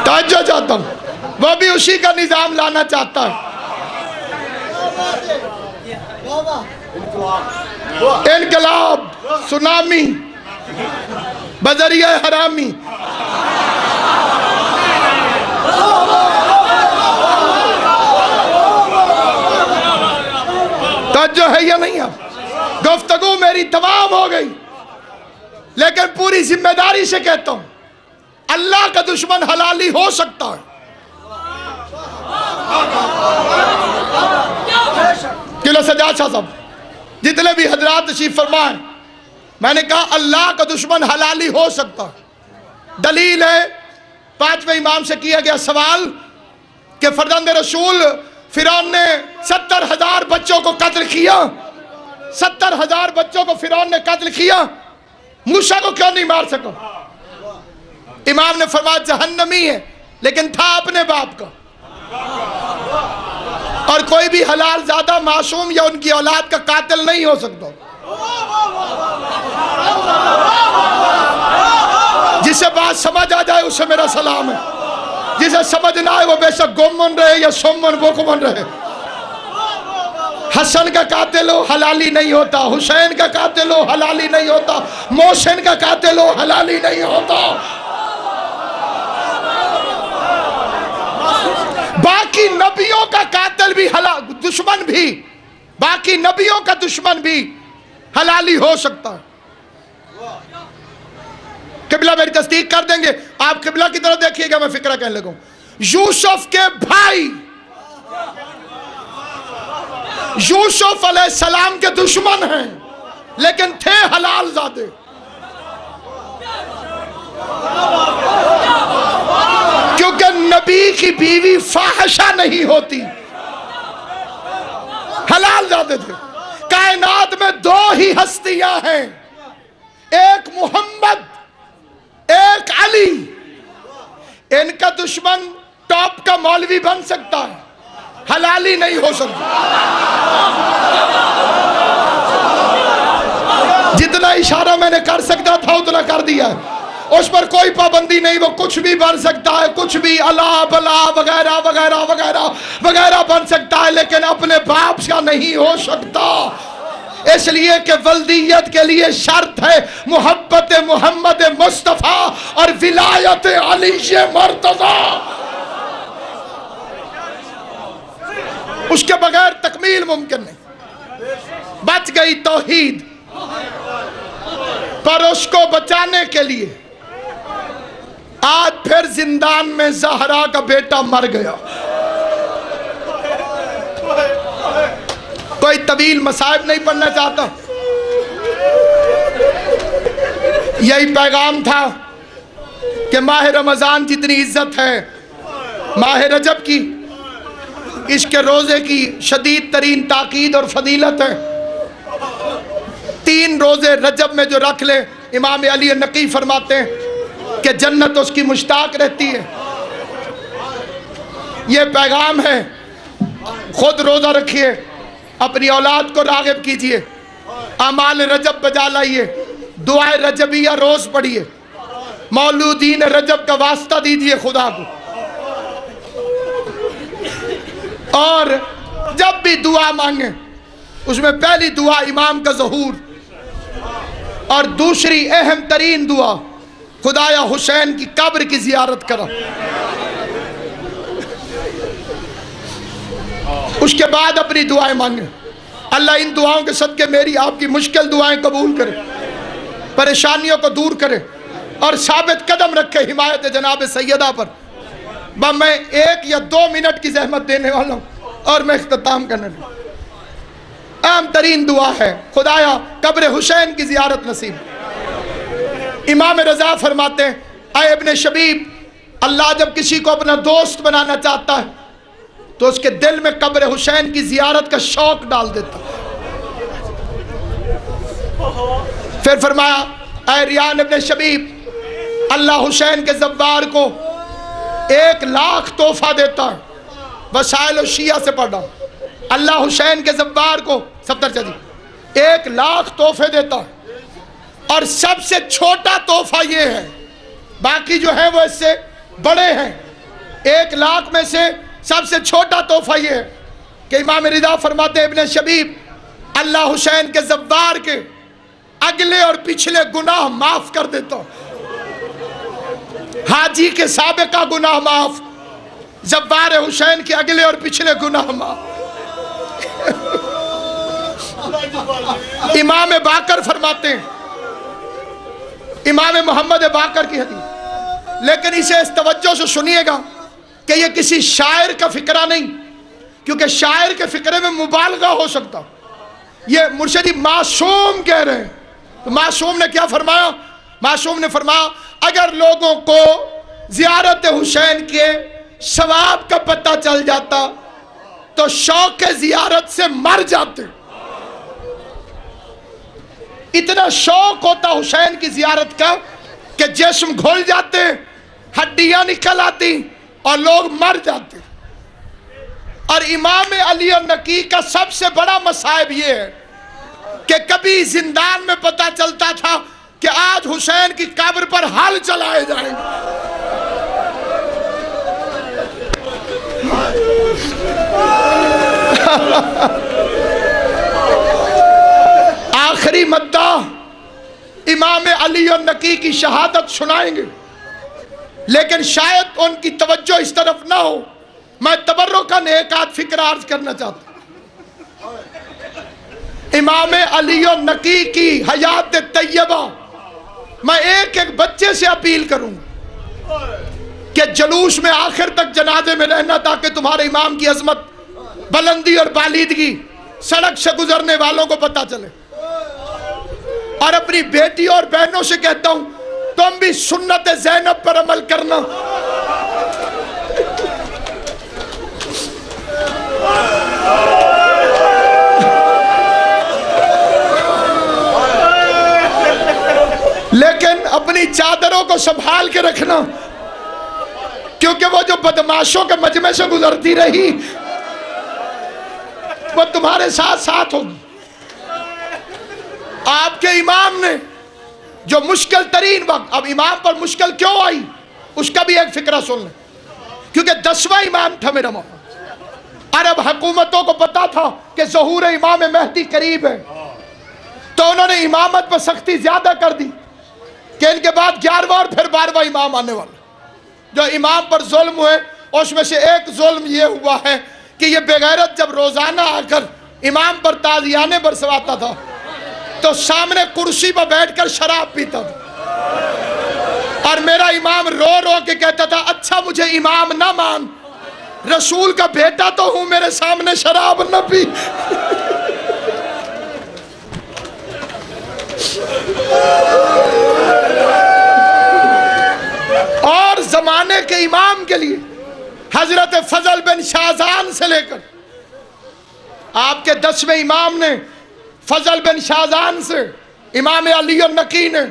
तवज्जो चाहता हूं, वो भी उसी का निजाम लाना चाहता है। इनकलाब, सुनामी, बजरिया हरामी। तवज्जो है या नहीं? अब गुफ्तगू मेरी तमाम हो गई। लेकिन पूरी जिम्मेदारी से कहता हूं, अल्लाह का दुश्मन हलाली हो सकता है। किलो सजाद शाह साहब, जितने भी हजरात तशरीफ फरमाए, मैंने कहा अल्लाह का दुश्मन हलाली हो सकता है। दलील है, 5वें इमाम से किया गया सवाल कि फरजंद रसूल फिरौन ने 70,000 बच्चों को कत्ल किया, 70,000 बच्चों को फिरौन ने कत्ल किया, मूसा को क्यों नहीं मार सका? इमाम ने फरमाया जहन्नमी है, लेकिन था अपने बाप का। और कोई भी हलाल ज़्यादा मासूम या उनकी औलाद का कातिल नहीं हो सकता। जिसे बात समझ आ जाए उसे मेरा सलाम है, जिसे समझ ना आए वो बेशक गुमन रहे या सुमन बुकमन रहे। हसन का कातिल हो हलाली नहीं होता, हुसैन का कातिल हो हलाली नहीं होता, मोहसिन का कातिल हो हलाली नहीं होता। बाकी नबियों का कातिल भी दुश्मन भी, बाकी नबियों का दुश्मन भी हलाली हो सकता है। किबला मेरी तस्दीक कर देंगे। आप किबला की तरफ देखिएगा, मैं फिक्रा कहने लगूं। यूसुफ के भाई यूसुफ अलैहिस्सलाम के दुश्मन हैं, लेकिन थे हलाल ज़ादे। क्योंकि नबी की बीवी फाहिशा नहीं होती, हलाल ज़ादे थे। कायनात में 2 ही हस्तियां हैं, एक मोहम्मद, एक अली। इनका दुश्मन टॉप का मौलवी बन सकता है, हलाली नहीं हो सकता। जितना इशारा मैंने कर सकता था उतना कर दिया है, उस पर कोई पाबंदी नहीं। वो कुछ भी बन सकता है, कुछ भी अला बला वगैरह वगैरह वगैरह वगैरह बन सकता है, लेकिन अपने बाप का नहीं हो सकता। इसलिए कि वल्दियत के लिए शर्त है मोहब्बत मोहम्मद मुस्तफ़ा और विलायत अली मर्तज़ा। उसके बगैर तकमील मुमकिन नहीं। बच गई तौहीद, पर उसको बचाने के लिए आज फिर जिंदान में ज़हरा का बेटा मर गया। कोई तवील मसाइब नहीं पढ़ना चाहता। यही पैगाम था कि माह रमज़ान जितनी इज्जत है माह रजब की, इसके रोज़े की शदीद तरीन ताकीद और फजीलत है। 3 रोज़े रजब में जो रख ले, इमाम अली नकी फरमाते हैं कि जन्नत उसकी मुश्ताक रहती है। ये पैगाम है, खुद रोज़ा रखिए, अपनी औलाद को राग़िब कीजिए, अमाल रजब बजा लाइए, दुआए रजबिया रोज़ पढ़िए, मौलूदीन रजब का वास्ता दीजिए खुदा को। और जब भी दुआ मांगे उसमें पहली दुआ इमाम का ज़हूर, और दूसरी अहम तरीन दुआ खुदाया हुसैन की कब्र की ज़ियारत करो। उसके बाद अपनी दुआएं मांगे। अल्लाह इन दुआओं के सदके मेरी आपकी मुश्किल दुआएं कबूल करे, परेशानियों को दूर करे और साबित कदम रखे हिमायत जनाब सैयदा पर। मैं 1 या 2 मिनट की जहमत देने वाला हूँ और मैं इख्तिताम करने लगा। आम तरीन दुआ है, खुदाया कब्र हुसैन की ज़ियारत नसीब। इमाम रज़ा फरमाते हैं, आए इब्ने शबीब, अल्लाह जब किसी को अपना दोस्त बनाना चाहता है तो उसके दिल में कब्र हुसैन की ज़ियारत का शौक डाल देता। फिर फरमाया, आए रियान इब्ने शबीब, अल्लाह हुसैन के ज़व्वार को 1 लाख तोहफा देता है। वसाइल और शिया से पढ़ा, अल्लाह हुसैन के ज़व्वार को 1 लाख तोहफे देता है। और सबसे छोटा तोहफा ये है, बाकी जो है वो इससे बड़े हैं। 1 लाख में से सबसे छोटा तोहफा ये है कि इमाम रिज़ा फरमाते हैं, इब्ने शबीब, अल्लाह हुसैन के ज़व्वार के अगले और पिछले गुनाह माफ कर देता। हाजी के साबिका गुनाह माफ, ज़व्वार हुसैन के अगले और पिछले गुनाह माफ। इमाम बाकर फरमाते हैं, इमाम मोहम्मद बाकर की हदीस। लेकिन इसे इस तवज्जो से सुनिएगा कि यह किसी शायर का फिक्रा नहीं, क्योंकि शायर के फिक्रे में मुबालगा हो सकता। ये मुर्शिदी मासूम कह रहे हैं। तो मासूम ने क्या फरमाया? मासूम ने फरमाया अगर लोगों को ज़ियारत हुसैन के सवाब का पता चल जाता तो शौक ज़ियारत से मर जाते। इतना शौक होता हुसैन की ज़ियारत का कि जिस्म घुल जाते, हड्डियां निकल आती और लोग मर जाते। और इमाम अली और नकी का सबसे बड़ा मसाइब ये है कि कभी जिंदान में पता चलता था कि आज हुसैन की कब्र पर हल चलाए जाएंगे। आखिरी मद्दा इमाम अली और नकी की शहादत सुनाएंगे, लेकिन शायद उनकी तवज्जो इस तरफ ना हो। मैं तबर्रुकन एक आध फिक्र अर्ज करना चाहता हूं। इमाम अली और नकी की हयात तैयबा, मैं एक एक बच्चे से अपील करूंगा कि जुलूस में आखिर तक जनाजे में रहना, ताकि तुम्हारे इमाम की अजमत, बुलंदी और बालिदगी सड़क से गुजरने वालों को पता चले। और अपनी बेटी और बहनों से कहता हूं, तुम भी सुन्नत ज़ैनब पर अमल करना। लेकिन अपनी चादरों को संभाल के रखना, क्योंकि वो जो बदमाशों के मजमे से गुजरती रही वो तुम्हारे साथ साथ होगी। आपके इमाम ने जो मुश्किल तरीन वक्त, अब इमाम पर मुश्किल क्यों आई उसका भी एक फिक्रा सुन लें, क्योंकि 10वां इमाम था मेरा मौला। अरब हुकूमतों को पता था कि ज़हूर इमाम मेहदी करीब है, तो उन्होंने इमामत पर सख्ती ज्यादा कर दी कि इनके बाद 11वां और फिर 12वां इमाम आने वाला। जो इमाम पर जुल्म हुए उसमें से एक जुल्म ये हुआ है कि ये बेगैरत जब रोजाना आकर इमाम पर ताजियाने बरसवाता था तो सामने कुर्सी पर बैठकर शराब पीता था। और मेरा इमाम रो रो के कहता था, अच्छा मुझे इमाम ना मान, रसूल का बेटा तो हूं, मेरे सामने शराब न पी। और जमाने के इमाम के लिए हजरत फजल बिन शाहजान से लेकर आपके 10वें इमाम ने फजल बिन शाहजान से इमाम अली और नकी ने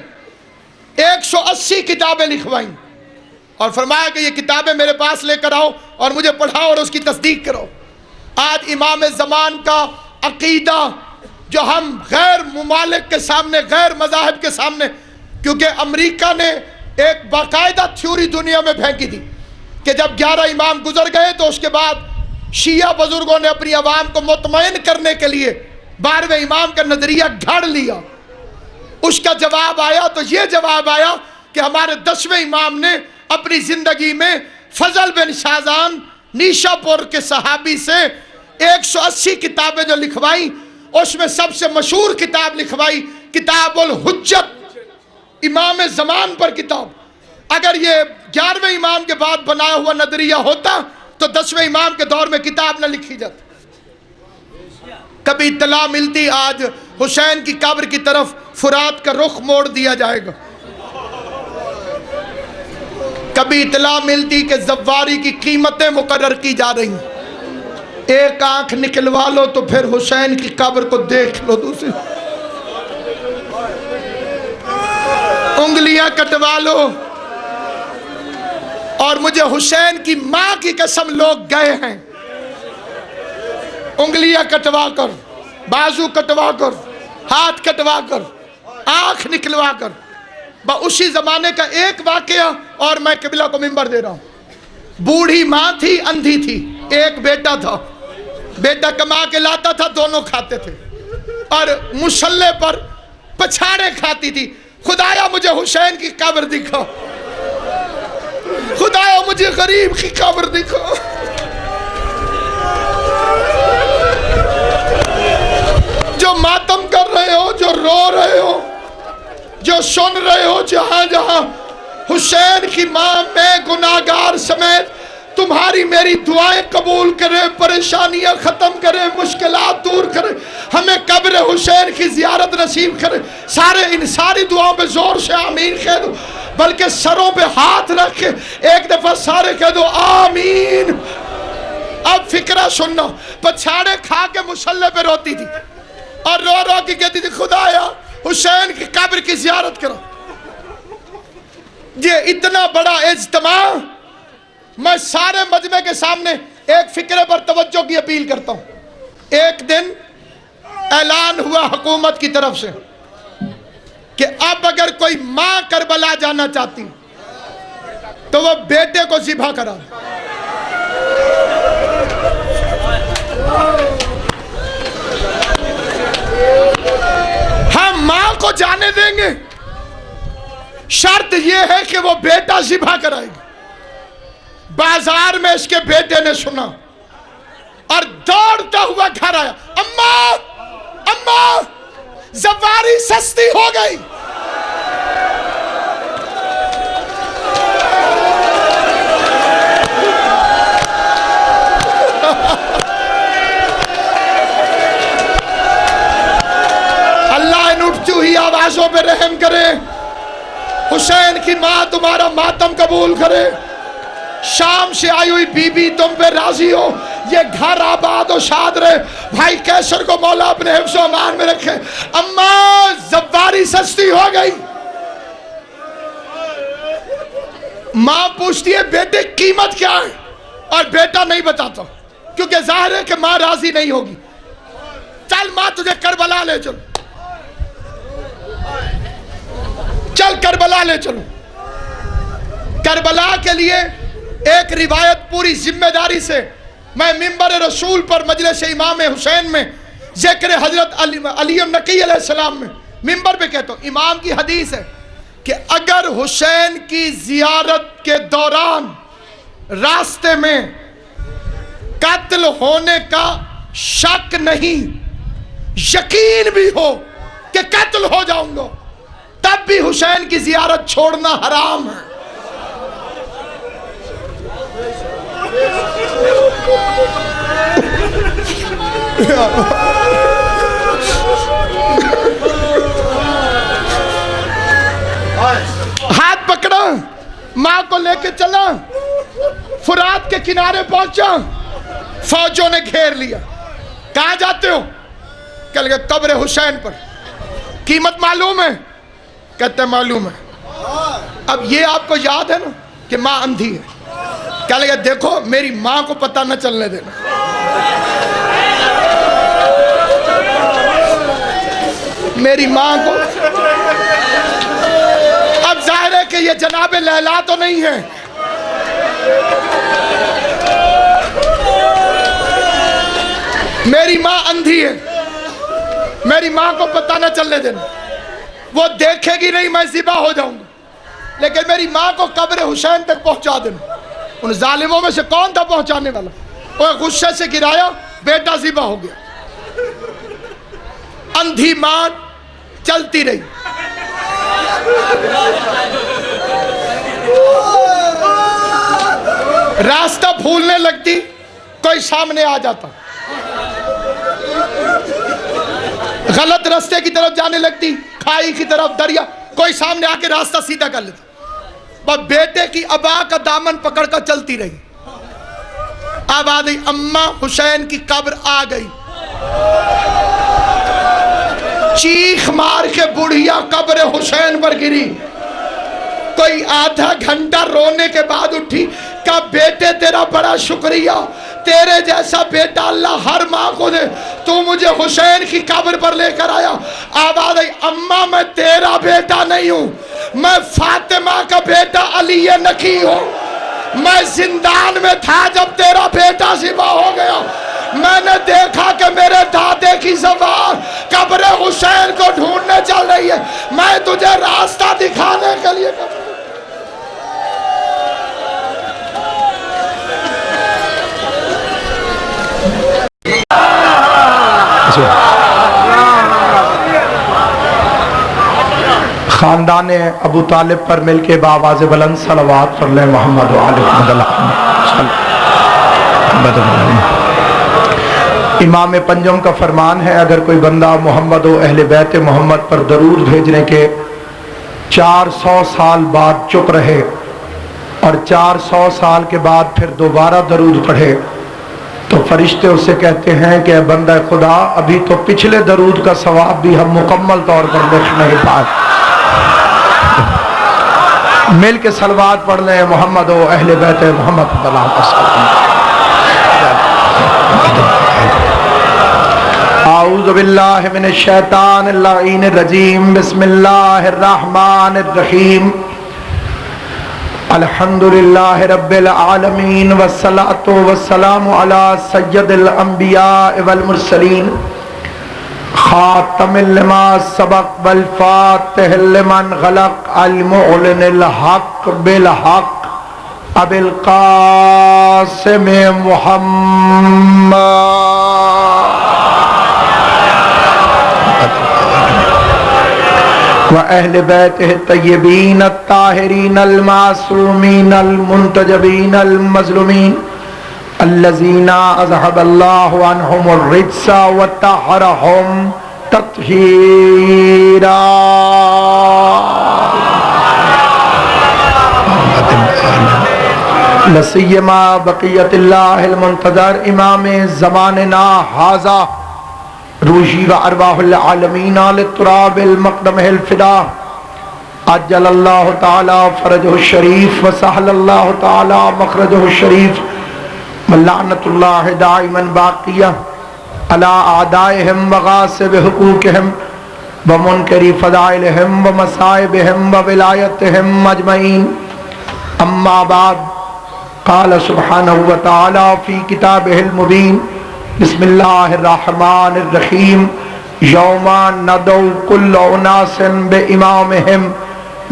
180 किताबें लिखवाई और फरमाया कि ये किताबें मेरे पास लेकर आओ और मुझे पढ़ाओ और उसकी तस्दीक करो। आज इमाम ज़मान का अकीदा जो हम गैर मुमालिक के सामने, गैर मज़ाहिब के सामने, क्योंकि अमेरिका ने एक बाकायदा थ्योरी दुनिया में फेंकी थी कि जब 11 इमाम गुजर गए तो उसके बाद शिया बुजुर्गों ने अपनी आवाम को मुतमईन करने के लिए 12वें इमाम का नजरिया घड़ लिया। उसका जवाब आया तो ये जवाब आया कि हमारे 10वें इमाम ने अपनी जिंदगी में फजल बिन शाहजान नीशापुर के सहाबी से 180 किताबें जो लिखवाई, उसमें सबसे मशहूर किताब लिखवाई किताबुल हुज्जत, इमाम ज़मान पर किताब। अगर ये 11वें इमाम के बाद बनाया हुआ नजरिया होता तो 10वें इमाम के दौर में किताब न लिखी जाती। कभी इत्तला मिलती आज हुसैन की कब्र की तरफ फुरात का रुख मोड़ दिया जाएगा, कभी इत्तला मिलती कि ज़व्वारी की कीमतें मुकर्रर की जा रही, एक आंख निकलवा लो तो फिर हुसैन की कब्र को देख लो, दूसरी उंगलियां कटवा लो। और मुझे हुसैन की मां की कसम, लोग गए हैं उंगलियां कटवा कर, बाजू कटवा कर, हाथ कटवा कर, आंख निकलवा कर। उसी जमाने का एक वाकया, और मैं किबला को मिंबर दे रहा हूं। बूढ़ी मां थी, अंधी थी, एक बेटा था, बेटा कमा के लाता था, दोनों खाते थे, और मुसल्ले पर पछाड़े खाती थी। खुदाया मुझे हुसैन की कब्र दिखा, खुदाया मुझे गरीब की कब्र दिखा। जो मातम कर रहे हो, जो रो रहे हो, जो सुन रहे हो जहां जहां, हुसैन की मां मैं गुनाहगार समेत तुम्हारी मेरी दुआएं कबूल करे, परेशानियां खत्म करे, मुश्किलात दूर करे, हमें कब्र हुसैन की जियारत नसीब करे। सारी दुआओं पे जोर से आमीन कह दो, बल्कि सरों पे हाथ रख के एक दफा सारे कह दो आमीन। अब फिक्रा सुनना, पछाड़े खा के मुसल्ले पे रोती थी और रो रो के कहती थी खुदाया हुसैन की कब्र की जियारत करो। ये इतना बड़ा इज्तिमा, मैं सारे मजमे के सामने एक फिक्रे पर तवज्जो की अपील करता हूं। एक दिन ऐलान हुआ हुकूमत की तरफ से कि अब अगर कोई मां करबला जाना चाहती तो वो बेटे को ज़िबा करा। हम मां को जाने देंगे, शर्त यह है कि वो बेटा ज़िबा कराएगा। बाजार में इसके बेटे ने सुना और दौड़ता हुआ घर आया, अम्मा अम्मा ज़वारी सस्ती हो गई। अल्लाह इन उठती हुई आवाजों पे रहम करे, हुसैन की मां तुम्हारा मातम कबूल करे। शाम से आई हुई बीबी तुम पे राजी हो, ये घर आबाद और शाद रहे। भाई कैसर को मौला अपने हिफ्ज़ व अमान में रखे। अम्मा ज़वारी सस्ती हो गई। मां पूछती है बेटे कीमत क्या है, और बेटा नहीं बताता क्योंकि जाहिर है कि मां राजी नहीं होगी। चल मां तुझे करबला ले चलो, चल करबला ले चलो। करबला के लिए एक रिवायत पूरी जिम्मेदारी से मैं मिंबर रसूल पर मजलिस इमाम हुसैन में जिक्र हजरत अली नकी अलैहिस्सलाम में मिंबर पे कहता हूँ। इमाम की हदीस है कि अगर हुसैन की जियारत के दौरान रास्ते में कत्ल होने का शक नहीं, यकीन भी हो कि कत्ल हो जाऊंगा, तब भी हुसैन की जियारत छोड़ना हराम है। हाथ पकड़ा, मां को लेके चला, फुरात के किनारे पहुंचा, फौजों ने घेर लिया। कहां जाते हो? कह लगे कब्र हुसैन पर। कीमत मालूम है? कहते मालूम है। अब ये आपको याद है ना कि मां अंधी है। क्या लगे देखो मेरी मां को पता न चलने देना। मेरी मां को, अब जाहिर है कि ये जनाब लैला तो नहीं है। मेरी मां अंधी है, मेरी मां को पता न चलने देना। वो देखेगी नहीं, मैं ज़िबा हो जाऊंगा, लेकिन मेरी मां को कब्र हुसैन तक पहुंचा देना। उन जालिमों में से कौन था पहुंचाने वाला? और गुस्से से गिराया, बेटा ज़िबा हो गया। अंधी मां चलती रही। रास्ता भूलने लगती, कोई सामने आ जाता, गलत रास्ते की तरफ जाने लगती, खाई की तरफ, दरिया, कोई सामने आके रास्ता सीधा कर लेता। बस बेटे की अबा का दामन पकड़कर चलती रही। अब आ गई अम्मा हुसैन की कब्र आ गई। चीख मार के बुढ़िया कब्र हुसैन पर गिरी। कोई आधा घंटा रोने के बाद उठी, कहा बेटे तेरा बड़ा शुक्रिया, तेरे जैसा बेटा अल्लाह हर माँ को दे, तू मुझे हुसैन की कब्र पर लेकर आया। आवाज आई अम्मा मैं तेरा बेटा नहीं हूँ, मैं फातिमा का बेटा अली नकी हूँ। मैं जिंदान में था जब तेरा बेटा ज़िबा हो गया। मैंने देखा कि मेरे दादे की ज़बान कब्र हुसैन को ढूंढने चल रही है, मैं तुझे रास्ता दिखाने के लिए ख़ानदान अबू तालिब पर मिल के बावाज़ बुलंद सलवात पढ़ लें मोहम्मद व आले मोहम्मद। इमाम पंजम का फरमान है, अगर कोई बंदा मोहम्मद व अहले बैत मोहम्मद पर दरूद भेजने के 400 साल बाद चुप रहे और 400 साल के बाद फिर दोबारा दरूद पढ़े तो फरिश्ते उससे कहते हैं कि बंदा खुदा, अभी तो पिछले दरूद का सवाब भी हम मुकम्मल तौर पर लिख नहीं पाए। मिल के सलवात पढ़ लें मोहम्मद व अहले बैत मोहम्मद। आऊज़ु बिल्लाहि मिनश शैतानिर लाइनिर रजीम। बिस्मिल्लाहिर रहमानिर रहीम। अल्हम्दुलिल्लाहि रब्बिल आलमीन वस्सलातु वस्सलामु अला सय्यदिल अंबिया वल मुरसलीन खातमिल लिमा सबक वल फातिहिल लिमन गलक अल मुअलिनिल हक बिल हक अबिल कासिम मुहम्मद व अहले बैतिहि तय्यबीन अत्ताहिरीन अल मासूमीन अल मुंतजबीन अल मज़लूमीन अल्लज़ीना अज़हबल्लाहु अन्हुमुर रिज्सा व तहरहुम तत्हीरा। लसियमा बक़ियतिल्लाहिल मुंतज़र इमाम ज़मानिना हाज़ा रूही व अरवाहुल आलमीन लितुराबिल मक़दमिल फ़िदा अज्जलल्लाहु तआला फ़रजहु शरीफ व सहलल्लाहु तआला मख़रजहु शरीफ व लअनतुल्लाहि दाइमन बाक़िया अला आदाइहिम व गासिबि हुकूकिहिम व मुनकरी फ़दाइलिहिम व मसाइबिहिम व विलायतिहिम अजमईन। अम्मा बाद क़ाल सुब्हानहु व तआला फ़ी किताबिहिल मुबीन। बिस्मिल्लाहिर्रहमानिर्रहीम। यौमा नदउ कुल्लु उनासिन बिइमामिहिम।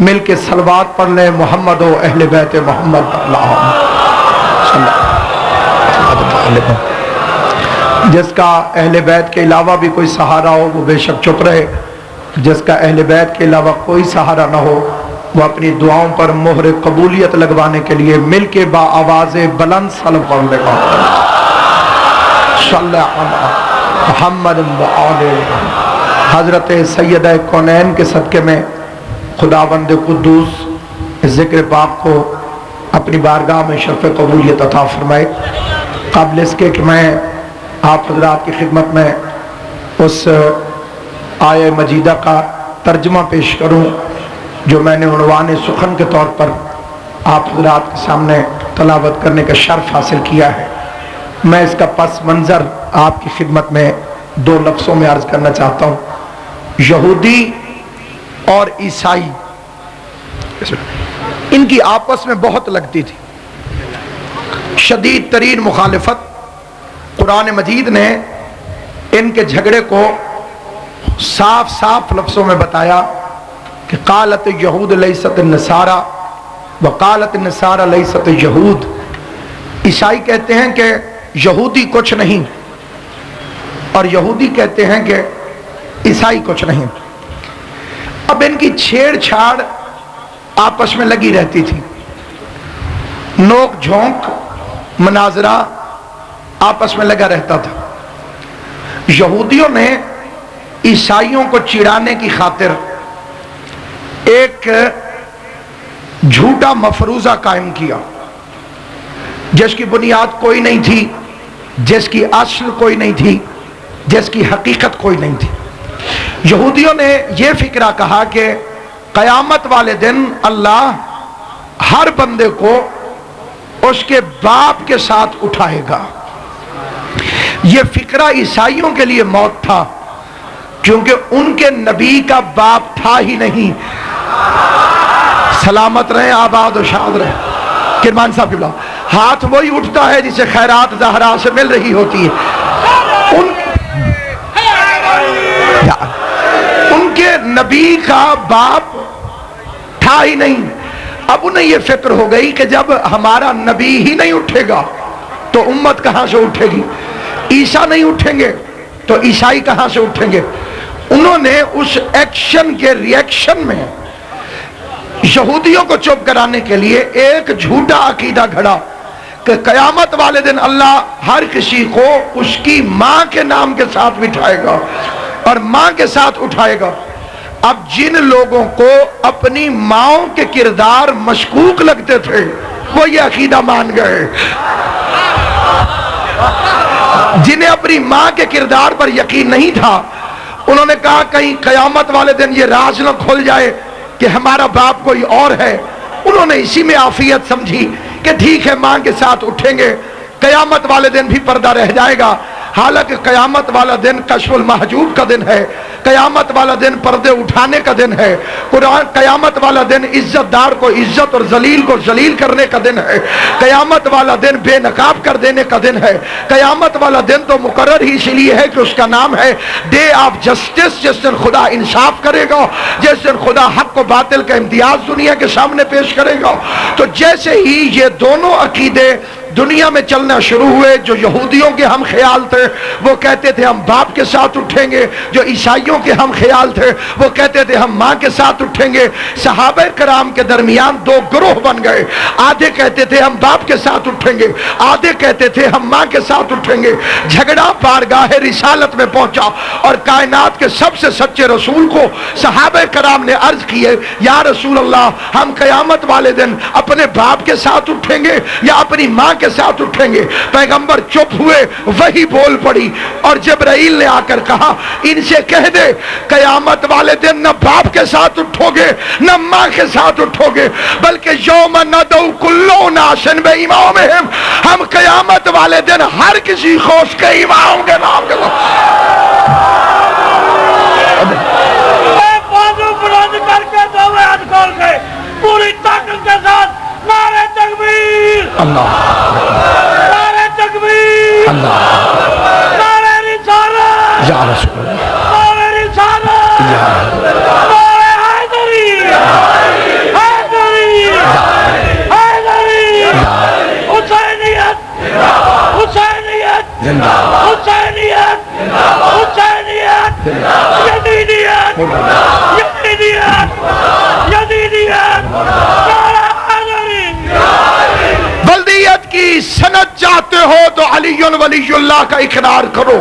मिल के सलवात पढ़ लें मोहम्मद व अहले बैत मोहम्मद। जिसका अहले बैत के अलावा भी कोई सहारा हो वो बेशक चुप रहे, जिसका अहले बैत के अलावा कोई सहारा ना हो वो अपनी दुआओं पर मोहर कबूलियत लगवाने के लिए मिल के बाआवाज़ बुलंद सल्लल्लाहु पढ़ लेगा। हजरत सैयद कौनैन के सदक़े में खुदाबंद कुद्दूस ज़िक्र पाक को अपनी बारगाह में शर्फ़ कबूलियत अता फरमाए। क़ब्ल इसके कि मैं आप हज़रात की खिदमत में उस आय मजीदा का तर्जुमा पेश करूं जो मैंने उन्वान सुखन के तौर पर आप हज़रात के सामने तलावत करने का शर्फ हासिल किया है, मैं इसका पस मंज़र आपकी खिदमत में दो लफ्ज़ों में अर्ज़ करना चाहता हूँ। यहूदी और ईसाई इनकी आपस में बहुत लगती थी, शदीद तरीन मुखालिफत। कुरान मजीद ने इनके झगड़े को साफ साफ लफ्ज़ों में बताया कि क़ालत यहूद लैसत नसारा व क़ालत नसारा लैसत यहूद। ईसाई कहते हैं कि यहूदी कुछ नहीं और यहूदी कहते हैं कि ईसाई कुछ नहीं। अब इनकी छेड़छाड़ आपस में लगी रहती थी, नोक झोंक मनाजरा आपस में लगा रहता था। यहूदियों ने ईसाइयों को चिढ़ाने की खातिर एक झूठा मफरूजा कायम किया जिसकी बुनियाद कोई नहीं थी, जिसकी असल कोई नहीं थी, जिसकी हकीकत कोई नहीं थी। यहूदियों ने यह फिक्रा कहा कि क़यामत वाले दिन अल्लाह हर बंदे को उसके बाप के साथ उठाएगा। यह फिक्रा ईसाइयों के लिए मौत था क्योंकि उनके नबी का बाप था ही नहीं। सलामत रहे, आबाद और शाद रहे। किरमान साहब की हाथ वही उठता है जिसे खैरात ज़हरा से मिल रही होती है। उनके नबी का बाप था ही नहीं। अब उन्हें यह फिक्र हो गई कि जब हमारा नबी ही नहीं उठेगा तो उम्मत कहां से उठेगी। ईसा नहीं उठेंगे तो ईसाई कहां से उठेंगे। उन्होंने उस एक्शन के रिएक्शन में यहूदियों को चुप कराने के लिए एक झूठा अकीदा घड़ा कि कयामत वाले दिन अल्लाह हर किसी को उसकी मां के नाम के साथ बिठाएगा और मां के साथ उठाएगा। अब जिन लोगों को अपनी माओं के किरदार मशकूक लगते थे वो ये अकीदा मान गए। जिन्हें अपनी मां के किरदार पर यकीन नहीं था उन्होंने कहा कहीं कयामत वाले दिन ये राज न खुल जाए कि हमारा बाप कोई और है। उन्होंने इसी में आफियत समझी कि ठीक है मां के साथ उठेंगे, कयामत वाले दिन भी पर्दा रह जाएगा। हालांकि कयामत वाला दिन कश्फुल महजूब का दिन है, कयामत वाला दिन पर्दे उठाने का दिन है, कुरान कयामत वाला दिन इज्जतदार को इज्जत और जलील को जलील करने का दिन है, कयामत वाला दिन बेनकाब कर देने का दिन है। कयामत वाला दिन तो मुकर्रर ही इसलिए है कि उसका नाम है डे ऑफ जस्टिस, जिस दिन खुदा इंसाफ करेगा, जिस दिन खुदा हक को बातिल का इम्तियाज दुनिया के सामने पेश करेगा। तो जैसे ही ये दोनों अकीदे दुनिया में चलना शुरू हुए, जो यहूदियों के हम ख्याल थे वो कहते थे हम बाप के साथ उठेंगे, जो ईसाइयों के हम ख्याल थे वो कहते थे हम मां के साथ उठेंगे। सहाबा कराम के दरमियान दो ग्रोह बन गए, आधे कहते थे हम बाप के साथ उठेंगे, आधे कहते थे हम मां के साथ उठेंगे। झगड़ा बारगाह रिसालत में पहुंचा और कायनात के सबसे सच्चे रसूल को सहाबा कराम ने अर्ज किए, या रसूल अल्लाह, हम कयामत वाले दिन अपने बाप के साथ उठेंगे या अपनी मां के साथ उठेंगे। पैगंबर चुप हुए, वही बोल पड़ी और जिब्राइल ने आकर कहा इनसे कह दे कयामत वाले दिन न बाप के साथ उठोगे न मां के साथ उठोगे, बल्कि यौम नदउ कुल्लु नासिन बिइमामिहिम, हम कयामत वाले दिन हर किसी को उसके इमाम के नाम के बुलंद करके दोवे हाथ खोल के पूरी ताकत के साथ नारे तकबीर, अल्लाह, नारे तकबीर, अल्लाह, नारे रिसालत, या रसूल, नारे रिसालत, नारे हैदरी, हैदरी, हैदरी, हुसैनियत, हुसैनियत, हुसैनियत, हुसैनियत, यजीदियत, यजीदियत, यजीदियत, नारे हैदरी। बल्दियत की सनद चाहते हो तो अलीयुन वलीयुल्लाह का इकरार करो,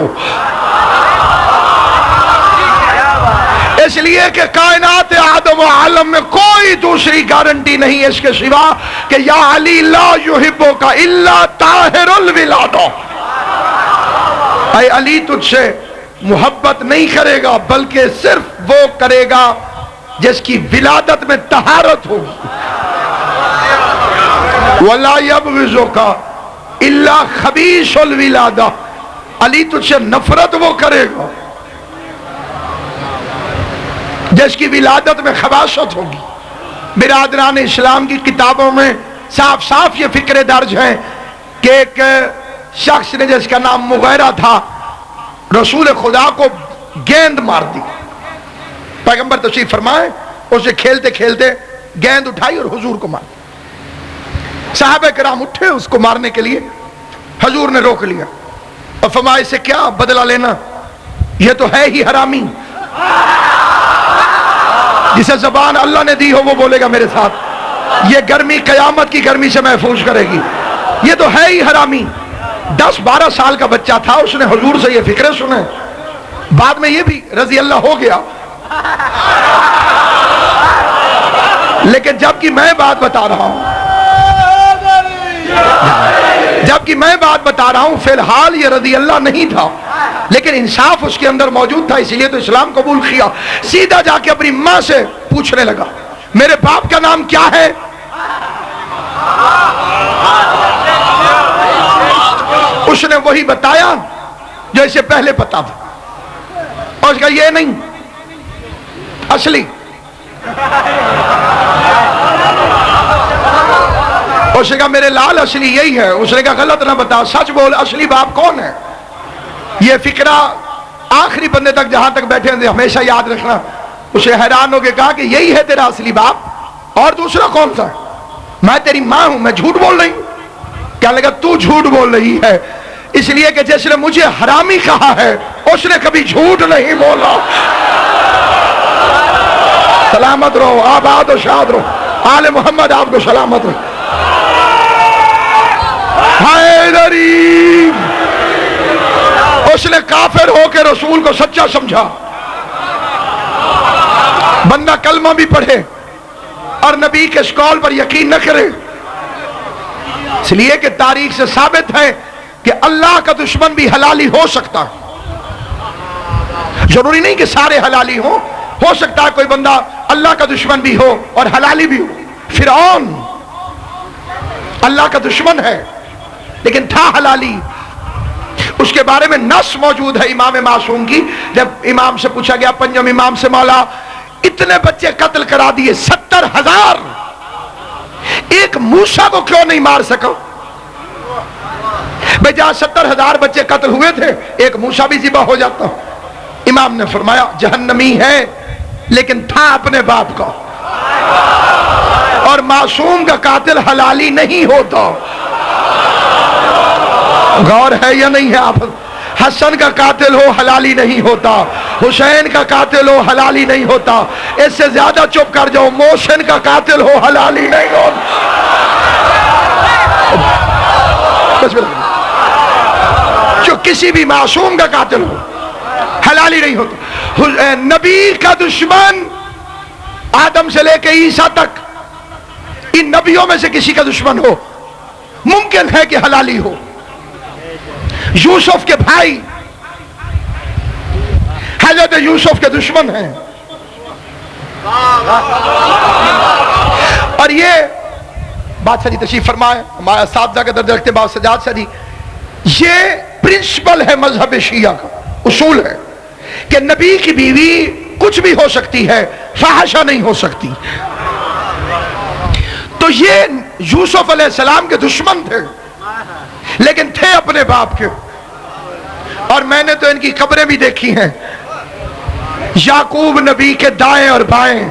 इसलिए कि कायनात आदम व आलम में कोई दूसरी गारंटी नहीं है इसके सिवा कि या अली ला युहिब्बु का इल्ला ताहिरुल विलादा, ऐ अली तुझसे मोहब्बत नहीं करेगा बल्कि सिर्फ वो करेगा जिसकी विलादत में तहारत होगी। वला यबग़िज़ुका इल्ला खबीसुल विलादा, अली तुझसे नफरत वो करेगा जिसकी विलादत में खबासत होगी। बिरादरान इस्लाम की किताबों में साफ साफ ये फिक्रे दर्ज है कि एक शख्स ने जिसका नाम मुगैरा था रसूल खुदा को गेंद मार दी। पैगंबर तशरीफ फरमाए, उसे खेलते खेलते गेंद उठाई और हुजूर को मार। साहबे किराम उठे उसको मारने के लिए, हुजूर ने रोक लिया और फरमाया से क्या बदला लेना, यह तो है ही हरामी, जिसे जबान अल्लाह ने दी हो वो बोलेगा मेरे साथ, ये गर्मी कयामत की गर्मी से महफूज करेगी, ये तो है ही हरामी। 10-12 साल का बच्चा था, उसने हुजूर से ये फिक्रे सुने, बाद में ये भी रजी अल्लाह हो गया। लेकिन जबकि मैं बात बता रहा हूं, जबकि मैं बात बता रहा हूं, फिलहाल ये रजी अल्लाह नहीं था, लेकिन इंसाफ उसके अंदर मौजूद था, इसलिए तो इस्लाम कबूल किया। सीधा जाके अपनी मां से पूछने लगा मेरे बाप का नाम क्या है। उसने वही बताया जो इसे पहले पता था, और उसका ये नहीं असली। उसने कहा मेरे लाल असली यही है। उसने कहा गलत ना बता, सच बोल, असली बाप कौन है। ये फिक्रा आखिरी बंदे तक जहां तक बैठे थे हमेशा याद रखना। उसे हैरान होकर कहा कि यही है तेरा असली बाप, और दूसरा कौन सा। मैं तेरी मां हूं, मैं झूठ बोल रही हूं। क्या लगा तू झूठ बोल रही है, इसलिए कि जिसने मुझे हरामी कहा है उसने कभी झूठ नहीं बोला। सलामत रहो, आबाद और शाद रहो। आले मोहम्मद आपको सलामत रहे। हैदरी, उसने काफिर होकर रसूल को सच्चा समझा। बंदा कलमा भी पढ़े और नबी के इस कौल पर यकीन न करे, इसलिए कि तारीख से साबित है कि अल्लाह का दुश्मन भी हलाली हो सकता है। जरूरी नहीं कि सारे हलाली हो सकता है कोई बंदा अल्लाह का दुश्मन भी हो और हलाली भी हो। फिरौन अल्लाह का दुश्मन है लेकिन था हलाली। उसके बारे में नस मौजूद है इमाम मासूम की। जब इमाम से पूछा गया, पंजम इमाम से, मौला इतने बच्चे कत्ल करा दिए, 70,000, एक मूसा को क्यों नहीं मार सका? भाई जहां 70,000 बच्चे कत्ल हुए थे, एक मूसा भी जिबा हो जाता। इमाम ने फरमाया, जहन्नमी है लेकिन था अपने बाप का, और मासूम का कातिल हलाली नहीं होता। गौर है या नहीं है आप? हसन का कातिल हो हलाली नहीं होता, हुसैन का कातिल हो हलाली नहीं होता। इससे ज्यादा चुप कर जाओ, मोहसिन का कातिल हो हलाली नहीं होता। जो किसी भी मासूम का कातिल हो हलाली नहीं होता। नबी का दुश्मन आदम से लेके ईसा तक, इन नबियों में से किसी का दुश्मन हो, मुमकिन है कि हलाली हो। यूसुफ के भाई हजरत यूसुफ के दुश्मन हैं, और ये बादशाह जी तशरीफ फरमाए, हमारा साहबजा के दर्जा रखते बाब सजाद सरी। ये प्रिंसिपल है मजहब शिया का, उसूल है कि नबी की बीवी कुछ भी हो सकती है, फाहशा नहीं हो सकती। तो ये यूसुफ अलैहिस्सलाम के दुश्मन थे लेकिन थे अपने बाप के। और मैंने तो इनकी कब्रें भी देखी हैं, याकूब नबी के दाएं और बाएं।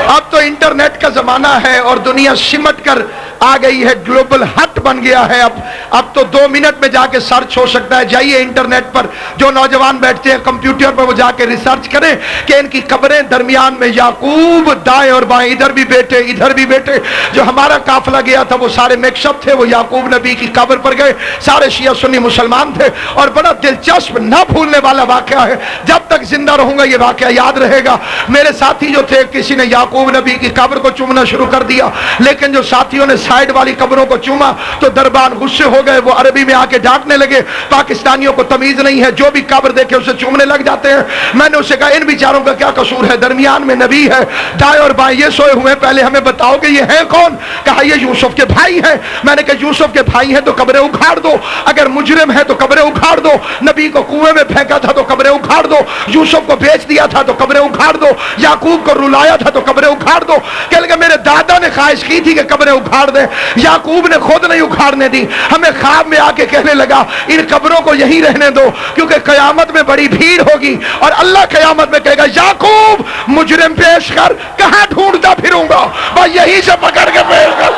अब तो इंटरनेट का जमाना है और दुनिया सिमट कर आ गई है, ग्लोबल हट बन गया है। अब तो 2 मिनट में जाके सर्च हो सकता है। जाइए इंटरनेट पर, जो नौजवान बैठते हैं कंप्यूटर पर, वो जाके रिसर्च करें कि इनकी कब्रें दरमियान में याकूब, दाएं और बाएं, इधर भी बेटे इधर भी बेटे। जो हमारा काफिला गया था वो सारे मिक्सअप थे, वो याकूब नबी की कब्र पर गए, सारे शिया सुन्नी मुसलमान थे। और बड़ा दिलचस्प, ना भूलने वाला वाकया है, जब तक जिंदा रहूंगा ये वाकया याद रहेगा। मेरे साथी जो थे, किसी ने याकूब नबी की कब्र को चूमना शुरू कर दिया, लेकिन जो साथियों ने साइड वाली कब्रों को चूमा तो दरबान गुस्से हो गए। वो अरबी में आके डांटने लगे, पाकिस्तानियों को तमीज नहीं है, जो भी कब्र देखे उसे चूमने लग जाते हैं। मैंने उसे कहा, इन बेचारों का क्या कसूर है, दरमियान में नबी है, दाएं और बाएं ये सोए हुए, पहले हमें बताओ कि ये है कौन? कहा ये यूसुफ के भाई हैं। मैंने कहा यूसुफ के भाई हैं तो कब्रें उखाड़ दो, अगर मुजरिम है तो कब्रें उखाड़ दो, नबी को कुएं में फेंका था तो कब्रें उखाड़ दो, यूसुफ को बेच दिया था तो कब्रें उखाड़ दो, याकूब को रुलाया था तो कब्रें उखाड़ दो। कह लगे मेरे दादा ने ख्वाहिश की थी कि कब्रें उखाड़ दे, याकूब ने खुद नहीं उखाड़ने दी। हमें ख्वाब में आके कहने लगा इन कब्रों को यहीं रहने दो, क्योंकि कयामत में बड़ी भीड़ होगी और अल्लाह कयामत में कहेगा याकूब मुजरिम पेश कर, कहां ढूंढता फिरूंगा, भाई यहीं से पकड़ के पेश कर।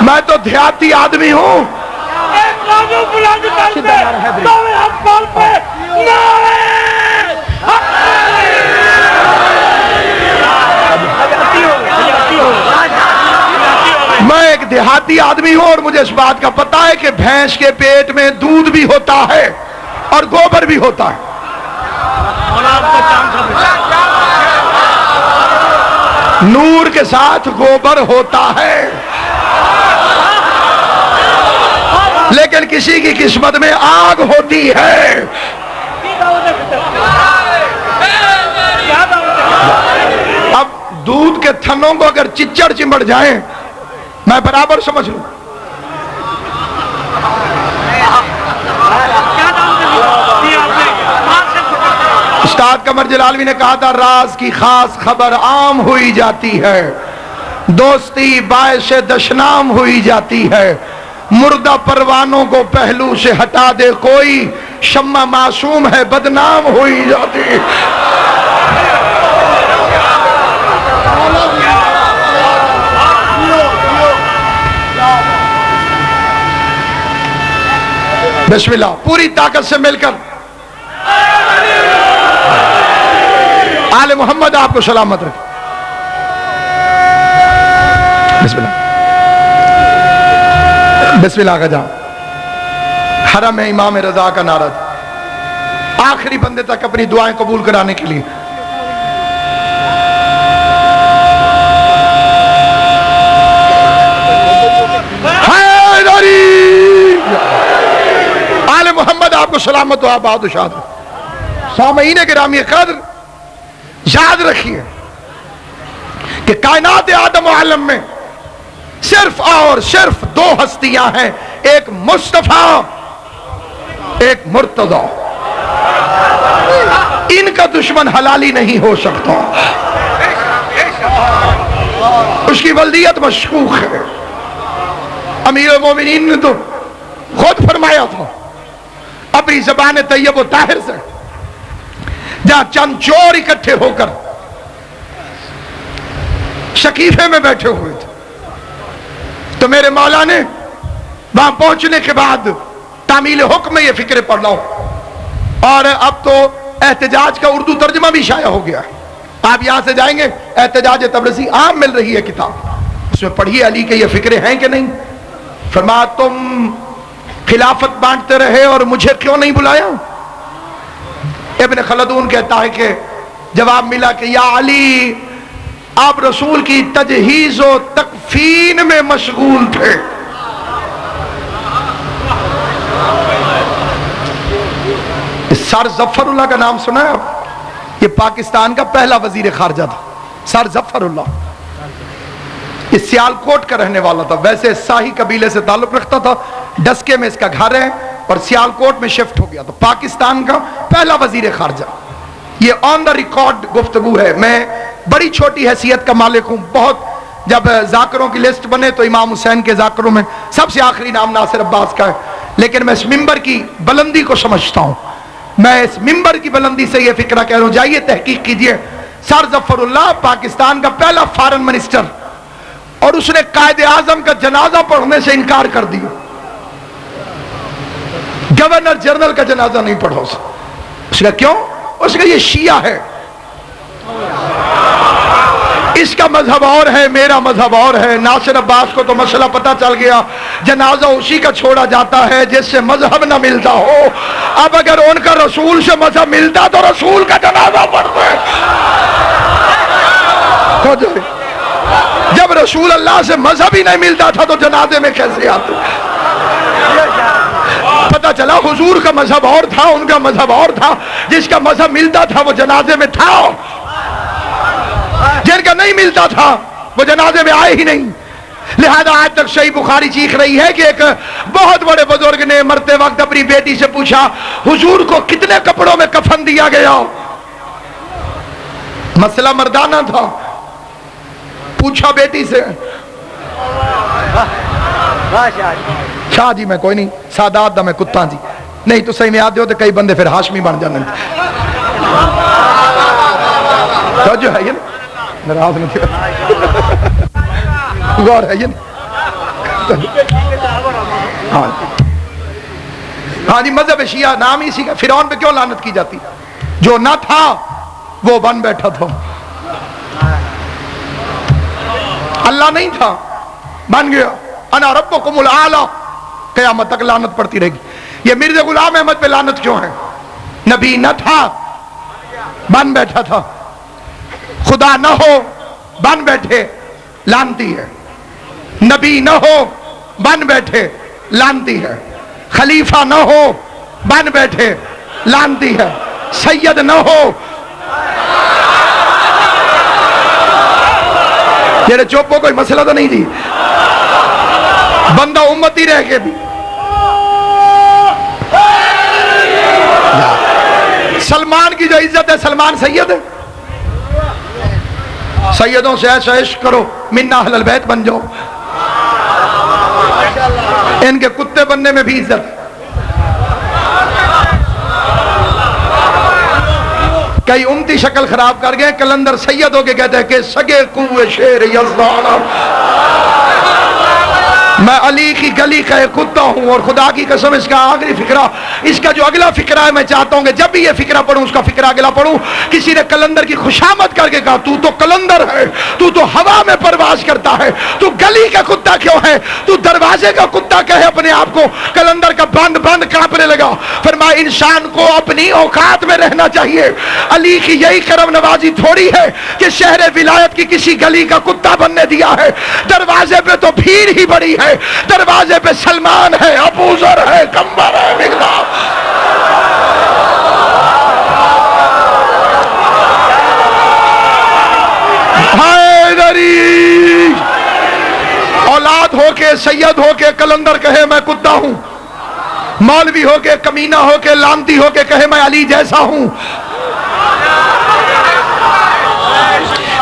मैं तो देहाती आदमी हूं। मैं एक देहाती आदमी हूं और मुझे इस बात का पता है कि भैंस के पेट में दूध भी होता है और गोबर भी होता है। नूर के साथ गोबर होता है, लेकिन किसी की किस्मत में आग होती है। अब दूध के थनों को अगर चिच्चड़ चिमड़ जाए, मैं बराबर समझ लूं। उस्ताद कमर जलालवी ने कहा था, राज की खास खबर आम हुई जाती है, दोस्ती बायश दशनाम हुई जाती है, मुर्दा परवानों को पहलू से हटा दे कोई, शम्मा मासूम है बदनाम हुई जाती है। बिस्मिल्लाह, पूरी ताकत से मिलकर आले मोहम्मद आपको सलामत रखे। बिस्मिल्लाह, बिस्मिल्लाह का जाओ। हरम है इमाम रजा का नारा, आखिरी बंदे तक अपनी दुआएं कबूल कराने के लिए। आले मोहम्मद आपको सलामत हो, आबाद हो, शाद। सामईन गिरामी कद्र, याद रखिए कि कायनात आदम आलम में सिर्फ और सिर्फ दो हस्तियां हैं, एक मुस्तफा, एक मुर्तजा। इनका दुश्मन हलाली नहीं हो सकता, उसकी वल्दियत मशकूक है। अमीर मोमिनीन ने तो खुद फरमाया था अपनी ज़बान तैयब व ताहिर से, जहां चंद चोर इकट्ठे होकर शकीफे में बैठे हुए थे, तो मेरे मौला ने वहां पहुंचने के बाद तामील हुक्म में यह फिक्र पढ़ लो। और अब तो एहतजाज का उर्दू तर्जमा भी शाया हो गया। आप यहां से जाएंगे, एहतजाज तबरसी आम मिल रही है किताब, उसमें पढ़िए अली के ये फिक्रे हैं कि नहीं। फरमा तुम खिलाफत बांटते रहे और मुझे क्यों नहीं बुलाया। इब्न खलदून कहता है कि जवाब मिला कि या अली, आप रसूल की तजहीज और तकफीन में मशगूल थे। सर जफरुल्लाह का नाम सुना है आप? ये पाकिस्तान का पहला वजीर खारजा था, सर जफरुल्लाह। ये सियालकोट का रहने वाला था, वैसे शाही कबीले से ताल्लुक रखता था, डस्के में इसका घर है और सियालकोट में शिफ्ट हो गया। तो पाकिस्तान का पहला वजीर खारजा, ये ऑन द रिकॉर्ड गुफ्तगू है। मैं बड़ी छोटी हैसियत का मालिक हूं। बहुत जब जाकिरों की लिस्ट बने तो इमाम हुसैन के जाकिरों में सबसे आखिरी नाम नासिर अब्बास का है, लेकिन मैं इस मिंबर की बुलंदी को समझता हूं। मैं इस मिंबर की बुलंदी से यह फिक्रा कह रहा हूं, जाइए तहकीक कीजिए। सर जफरुल्लाह पाकिस्तान का पहला फॉरेन मिनिस्टर, और उसने कायदे आजम का जनाजा पढ़ने से इनकार कर दिया। गवर्नर जनरल का जनाजा नहीं पढ़ा उसने। क्यों? उसका ये शिया है, इसका मजहब और है, मेरा मजहब और है। नासिर अब्बास को तो मसला पता चल गया, जनाजा उसी का छोड़ा जाता है जिससे मजहब ना मिलता हो। अब अगर उनका रसूल से मजहब मिलता तो रसूल का जनाजा पढ़ते। जब रसूल अल्लाह से मजहब ही नहीं मिलता था तो जनाजे में कैसे आते? पता चला हुजूर का मजहब और था, उनका मजहब और था। जिसका मजहब मिलता था वो जनाजे में था, जिनका नहीं मिलता था वो जनाजे में आए ही नहीं। लिहाजा आज तक सही बुखारी चीख रही है कि एक बहुत बड़े बुजुर्ग ने मरते वक्त अपनी बेटी से पूछा, हुजूर को कितने कपड़ों में कफन दिया गया? मसला मर्दाना था। पूछा बेटी से, शाह जी मैं कोई नहीं, सादात दा मैं कुत्ता जी। नहीं तो सही में आते हो तो कई बंदे फिर हाशमी बन जाने। तो जो है ये नाराज नहीं गौर है ये। हाँ जी, मजहब शिया नाम ही इसी का। फिरौन पे क्यों लानत की जाती? जो ना था वो बन बैठा था। अल्लाह नहीं था, बन गया। अना रब्बुकुमुल आला, क़यामत तक लानत पड़ती रहेगी। ये मिर्ज़ा गुलाम अहमद पे लानत क्यों है? नबी न था, बन बैठा था। खुदा न हो, बन बैठे, लानती है। नबी न हो, बन बैठे, लानती है। खलीफा न हो, बन बैठे, लानती है। सैयद न हो, तेरे चोपो कोई मसला तो नहीं थी, बंदा उम्मती रह के भी। सलमान की जो इज्जत है, सलमान सैयद है। सैयदों से ऐसा इश्क करो, मिन्ना अहलुल बैत बन जाओ। इनके कुत्ते बनने में भी इज्जत। कई उम्मती शक्ल खराब कर गए, कलंदर सैयद होके कहते हैं कि सगे कुए शेर यज़दान। मैं अली की गली का एक कुत्ता हूं और खुदा की कसम इसका आखिरी फिक्रा, इसका जो अगला फिक्रा है, मैं चाहता हूं कि जब भी ये फिक्रा पढ़ूं उसका फिक्रा अगला पढ़ूं। किसी ने कलंदर की खुशामद करके कहा, तू तो कलंदर है, तू तो हवा में परवाज करता है, तू गली का कुत्ता क्यों है, तू दरवाजे का कुत्ता कहे अपने आप को। कलंदर का बंद बंद कांपने लगा। फरमाया इंसान को अपनी औकात में रहना चाहिए। अली की यही करम नवाजी थोड़ी है कि शहर विलायत की किसी गली का कुत्ता बनने दिया है। दरवाजे पे तो भीड़ ही बड़ी है, दरवाजे पे सलमान है, अबू ज़र है, कंबर है, मिक़दाद। हैदरी औलाद होके, सैयद होके कलंदर कहे मैं कुत्ता हूं, मौलवी होके, कमीना होके, लानती होके कहे मैं अली जैसा हूं।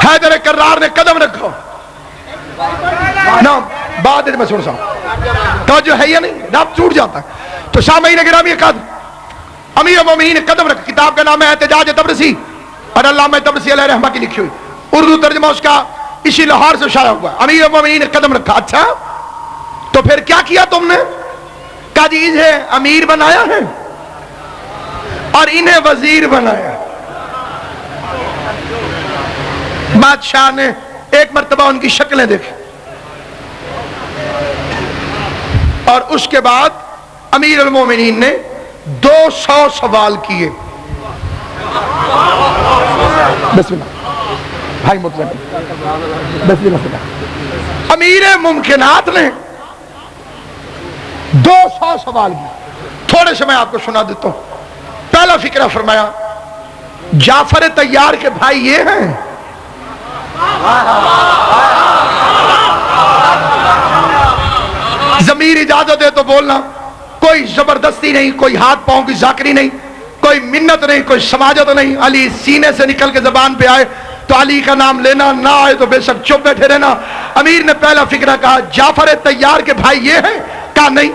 हैदर कर्रार ने कदम रखो ना, बाद में सुन सा तो जो है या नहीं, दाब टूट जाता है। तो सामईन गिरामी अमीर मोमिनीन ने कदम रखा। किताब का नाम है एहतिजाज तबरसी और अल्लामा तबरसी अलैहि रहमा की लिखी हुई, उर्दू तर्जुमा उसका इसी लाहौर से शाया हुआ। अमीर मोमिनीन ने कदम रखा। अच्छा तो फिर क्या किया तुमने? कहा जी इन्हें अमीर बनाया है और इन्हें वजीर बनाया। बादशाह ने एक मर्तबा उनकी शक्लें देखी और उसके बाद अमीर अल मोमिनीन ने 200 सवाल किए। बिस्मिल्लाह भाई मुतलक, बिस्मिल्लाह। अमीर मुमकिनात ने 200 सवाल किए। थोड़े से मैं आपको सुना देता हूं। पहला फिक्रा फरमाया, जाफर तैयार के भाई ये हैं। जमीर इजाजत है तो बोलना, कोई जबरदस्ती नहीं, कोई हाथ पांव की जाकरी नहीं, कोई मिन्नत नहीं, कोई समाजत नहीं। अली सीने से निकल के जबान पे आए तो अली का नाम लेना, ना आए तो बेशक चुप बैठे रहना। अमीर ने पहला फिक्रा कहा, जाफर तैयार के भाई ये हैं? कहा नहीं।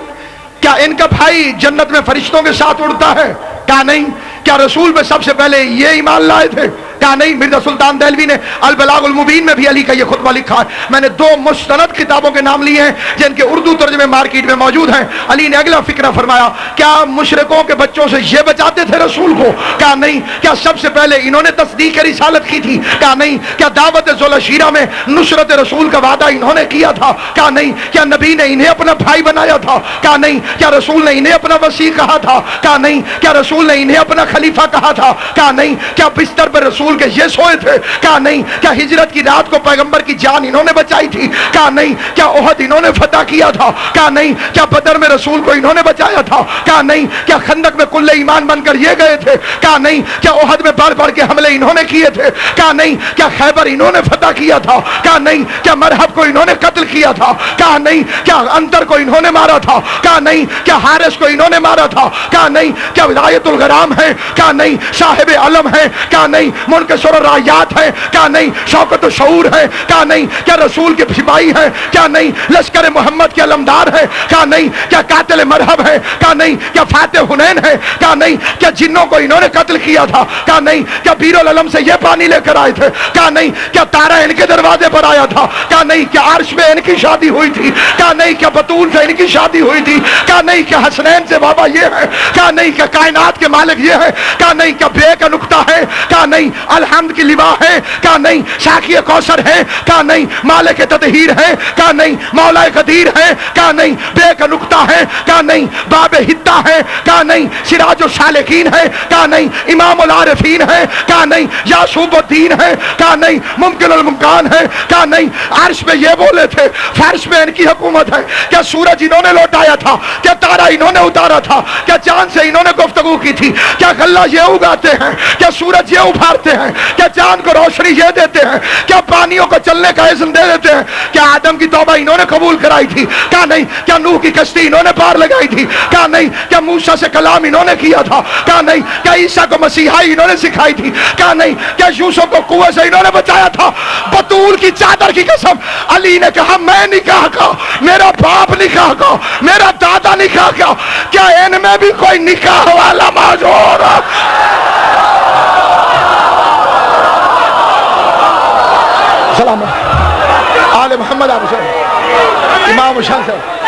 क्या इनका भाई जन्नत में फरिश्तों के साथ उड़ता है? कहा नहीं। क्या रसूल पे सबसे पहले ये ईमान लाए थे? कहा नहीं। मिर्जा सुल्तान देहलवी ने अल बलागुल मुबीन में भी अली का ये खुतबा लिखा है। मैंने 2 मुस्तनद किताबों के नाम लिए हैं जिनके उर्दू तर्जुमे मार्केट में मौजूद हैं। अली ने अगला फिक्रा फरमाया, क्या मुशरिकों के बच्चों से ये बचाते थे रसूल को? कहा नहीं। क्या सबसे पहले इन्होंने तस्दीक रिसालत की थी? कहा नहीं। क्या दावत ज़ुलशीरा में नुसरत रसूल का वादा इन्होंने किया था? कहा नहीं। क्या नबी ने इन्हें अपना भाई बनाया था? कहा नहीं। क्या रसूल ने इन्हें अपना वसी कहा था? कहा नहीं। क्या रसूल ने इन्हें अपना खलीफा कहा था? कहा नहीं। क्या बिस्तर पर रसूल के ये सोए थे? कहा नहीं। क्या हिजरत की रात को पैगंबर की जान इन्होंने बचाई थी? कहा नहीं। क्या ओहद इन्होंने फतह किया था? कहा नहीं। क्या बदर में रसूल को इन्होंने बचाया था? कहा नहीं। क्या खंदक में कुल्ले ईमान बनकर ये गए थे? कहा नहीं। क्या ओहद में बढ़ बढ़ के हमले इन्होंने किए थे? कहा नहीं। क्या खैबर इन्होंने फतह किया था? कहा नहीं। क्या मरहब को इन्होंने कत्ल किया था? कहा नहीं। क्या अंतर को इन्होंने मारा था? कहा नहीं। क्या हारिस को इन्होंने मारा था? कहा नहीं। क्या विलायतुल गराम है? कहा नहीं। साहिब अलम है? कहा नहीं। मुनकसर रायात है? कहा नहीं। शौकत शऊर है? कहा नहीं। क्या रसूल के सिपाही है? क्या नहीं। लश्कर मोहम्मद के अलमदार है? कहा नहीं। क्या कातिल मरहब है? कहा नहीं। क्या फातिह हुनैन है? कहा नहीं। क्या जिन्नों को इन्होंने कत्ल किया था? कहा नहीं। क्या बीरुल अलम से ये पानी लेकर आए थे? कहा नहीं। क्या तारा इनके दरवाजे पर आया था? कहा नहीं। क्या अर्श में इनकी शादी हुई थी? कहा नहीं। क्या बतूल से इनकी शादी हुई थी? कहा नहीं। क्या हसनैन से बाबा ये है? कहा नहीं। क्या कायनात के मालिक ये है? कहा नहीं। क्या बे का नुक्ता है? कहा नहीं। अलहम्द की लिवा है? कहा नहीं। साकी कौसर है? कहा नहीं। मालिक तदहीर है? कहा नहीं। मौला कदीर है? कहा नहीं। बे का नुक्ता है? कहा नहीं। बाब हित्ता है? कहा नहीं। सिराज सालिकीन है? कहा नहीं। इमाम उल आरिफीन है? कहा नहीं। यासूबुद्दीन है? कहा नहीं। मुमकिन उल मुमकान है? कहा नहीं। अर्श में ये बोले थे, फर्श में इनकी हुकूमत है। क्या सूरज इन्होंने लौटाया था? क्या तारा इन्होंने उतारा था? क्या चांद से इन्होंने गुफ्तगू की थी? क्या गल्ला ये उगाते हैं? क्या सूरज ये उभारते हैं? क्या चांद को रोशनी ये देते हैं? क्या पानियों को चलने का इज़्न दे देते हैं? क्या आदम की तौबा इन्होंने कबूल कराई थी? क्या नहीं। क्या नूह की कश्ती इन्होंने पार लगाई थी? क्या नहीं। क्या मूसा से कलाम इन्होंने किया था? क्या नहीं। क्या ईसा को मसीहाई इन्होंने सिखाई थी? क्या नहीं। क्या यूसुफ को कुएं से इन्होंने बचाया था? बतूल की चादर की कसम, अली ने कहा मैं निकाह का, मेरा बाप निकाह का, मेरा दादा निकाह का, क्या इनमें भी कोई निकाह वाला मौजूद है? सलाम आले मोहम्मद इमाम हुसैन साहब।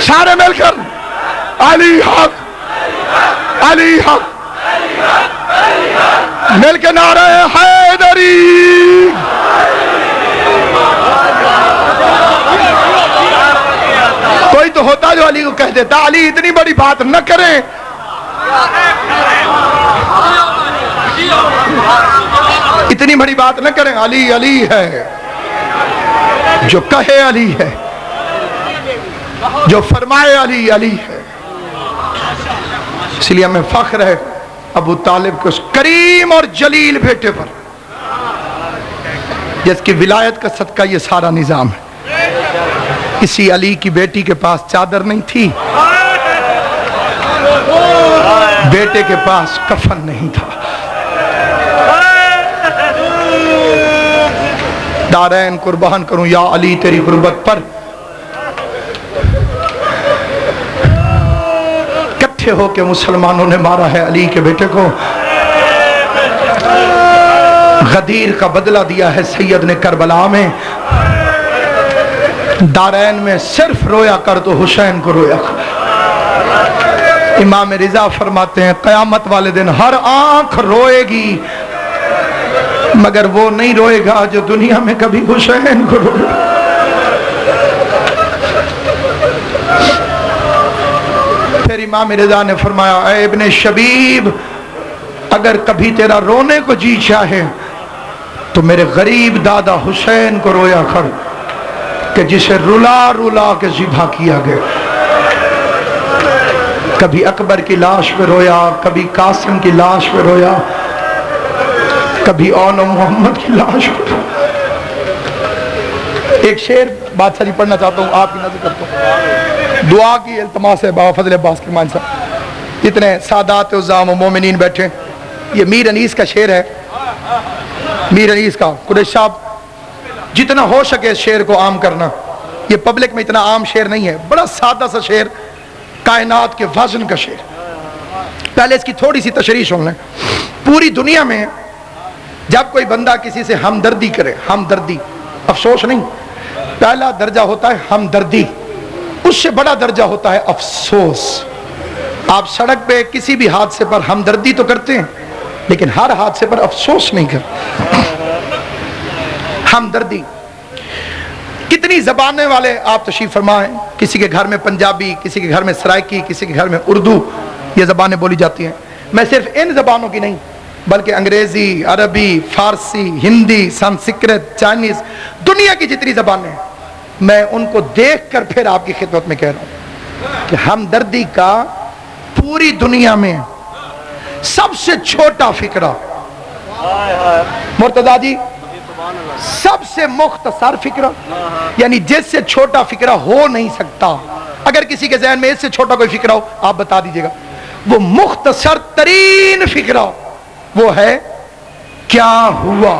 सारे मिलकर अली हक, अली हक, मिलकर नारे हैदरी। कोई तो होता जो अली को कह देता अली इतनी बड़ी बात न करें, इतनी बड़ी बात न करें, अली अली है, जो कहे अली है, जो फरमाए अली अली है। इसलिए हमें फख्र है अबू तालिब के उस करीम और जलील बेटे पर, जिसकी विलायत का सदका ये सारा निजाम है। किसी अली की बेटी के पास चादर नहीं थी, बेटे के पास कफन नहीं था। दारैन कुर्बान करूं या अली तेरी गुर्बत पर, इकट्ठे होके मुसलमानों ने मारा है अली के बेटे को। गदीर का बदला दिया है सैयद ने करबला में। दारैन में सिर्फ रोया कर तो हुसैन को रोया कर। इमाम रिजा फरमाते हैं कयामत वाले दिन हर आंख रोएगी, मगर वो नहीं रोएगा जो दुनिया में कभी हुसैन को रोएगा। फिर इमाम रिजा ने फरमाया ऐ इब्ने शबीब, अगर कभी तेरा रोने को जी चाहे तो मेरे गरीब दादा हुसैन को रोया कर, कि जिसे रुला रुला के ज़िबा किया गया। कभी अकबर की लाश पे रोया, कभी कासिम की लाश पे रोया, कभी औनो मोहम्मद की लाश पे। एक शेर बादशाह जी पढ़ना चाहता हूँ, आपकी नजर करता हूँ। दुआ की इल्तमास है बाबा फजल अब्बास के मान साहब, इतने सादात उज़्ज़ाम व मोमिनीन बैठे। ये मीर अनीस का शेर है, मीर अनीस का। कुरैश साहब जितना हो सके शेर को आम करना, ये पब्लिक में इतना आम शेर नहीं है, बड़ा सादा सा शेर, कायनात के वजन का शेर। पहले इसकी थोड़ी सी तशरीह सुन लें। पूरी दुनिया में जब कोई बंदा किसी से हमदर्दी करे, हमदर्दी अफसोस नहीं, पहला दर्जा होता है हमदर्दी, उससे बड़ा दर्जा होता है अफसोस। आप सड़क पे किसी भी हादसे पर हमदर्दी तो करते हैं, लेकिन हर हादसे पर अफसोस नहीं करते। हमदर्दी। कितनी जबानें वाले आप तशरीफ फरमाएं, किसी के घर में पंजाबी, किसी के घर में सराइकी, किसी के घर में उर्दू, ये जबानें बोली जाती हैं। मैं सिर्फ इन जबानों की नहीं, बल्कि अंग्रेजी, अरबी, फारसी, हिंदी, संस्कृत, चाइनीज, दुनिया की जितनी जबानें, मैं उनको देखकर फिर आपकी खिदमत में कह रहा हूं कि हमदर्दी का पूरी दुनिया में सबसे छोटा फिक्रा, मुर्तजा जी, सबसे मुख्तसर फिक्रा, यानी जिससे छोटा फिक्रा हो नहीं सकता। अगर किसी के ज़हन में इससे छोटा कोई फिक्रा हो, आप बता दीजिएगा। वो मुख्तसर तरीन फिक्रा वो है क्या हुआ।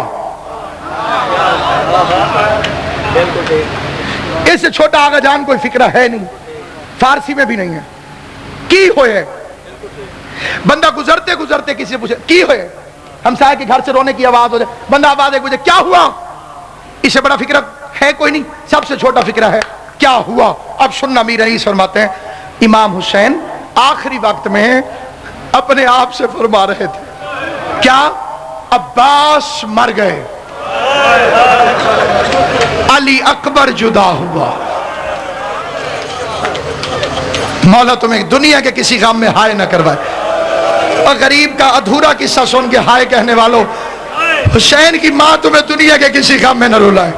इससे छोटा आगा जान कोई फिक्रा है नहीं, फारसी में भी नहीं है। की होए, बंदा गुजरते गुजरते किसी से पूछे की होए, हमसाये के घर से रोने की आवाज हो जाए, बंदा आवाज एक पूछे क्या हुआ, इससे बड़ा फिक्रा है कोई नहीं। सबसे छोटा फिक्रा है क्या हुआ। अब सुन्ना मीर अनीस फरमाते हैं, इमाम हुसैन आखिरी वक्त में अपने आप से फरमा रहे थे, क्या अब्बास मर गए, अली अकबर जुदा हुआ। मौला तुम्हें दुनिया के किसी काम में हाय न करवाए। और गरीब का अधूरा किस्सा सुन के हाय कहने वालों, हुसैन की माँ तुम्हें दुनिया के किसी काम में न रुलाए।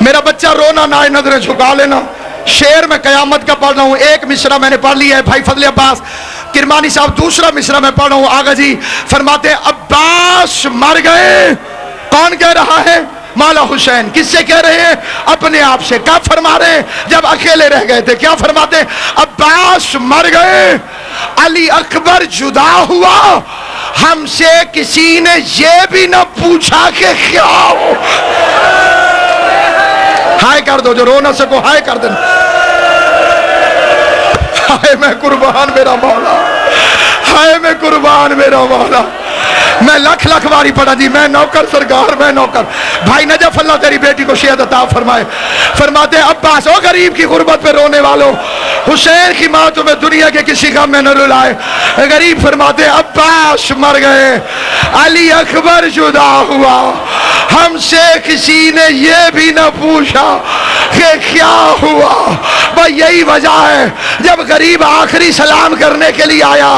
मेरा बच्चा रोना ना आए, नजरें झुका लेना। शेर में कयामत का पढ़ रहा हूँ, एक मिसरा मैंने पढ़ लिया है भाई फजल अब्बास किरमानी साहब, दूसरा मिसरा मैं पढ़ रहा हूँ। आगा जी फरमाते अब्बास मर गए। कौन कह रहा है? मौला हुसैन। किससे कह रहे हैं? अपने आप से। क्या फरमा रहे हैं? जब अकेले रह गए थे क्या फरमाते? अब्बास मर गए, अली अकबर जुदा हुआ, हमसे किसी ने ये भी न पूछा कि क्या हो। हाय कर दो, जो रो ना सको हाय कर देना। हाय मैं कुर्बान मेरा मौला, हाय मैं कुर्बान मेरा मौला। मैं लख लख बारी पढ़ा जी, मैं नौकर सरकार, मैं नौकर। भाई नजफ अल्लाह तेरी बेटी को शेद अता फरमाए। फरमाते अब्बास, ओ गरीब की गुर्बत पे रोने वालों, हुसैन की माँ तुम्हें दुनिया के किसी गम में न रुलाए। गरीब फरमाते अब्बास मर गए, अली अकबर जुदा हुआ, हमसे किसी ने ये भी न पूछा कि क्या हुआ। भाई यही वजह है जब गरीब आखिरी सलाम करने के लिए आया।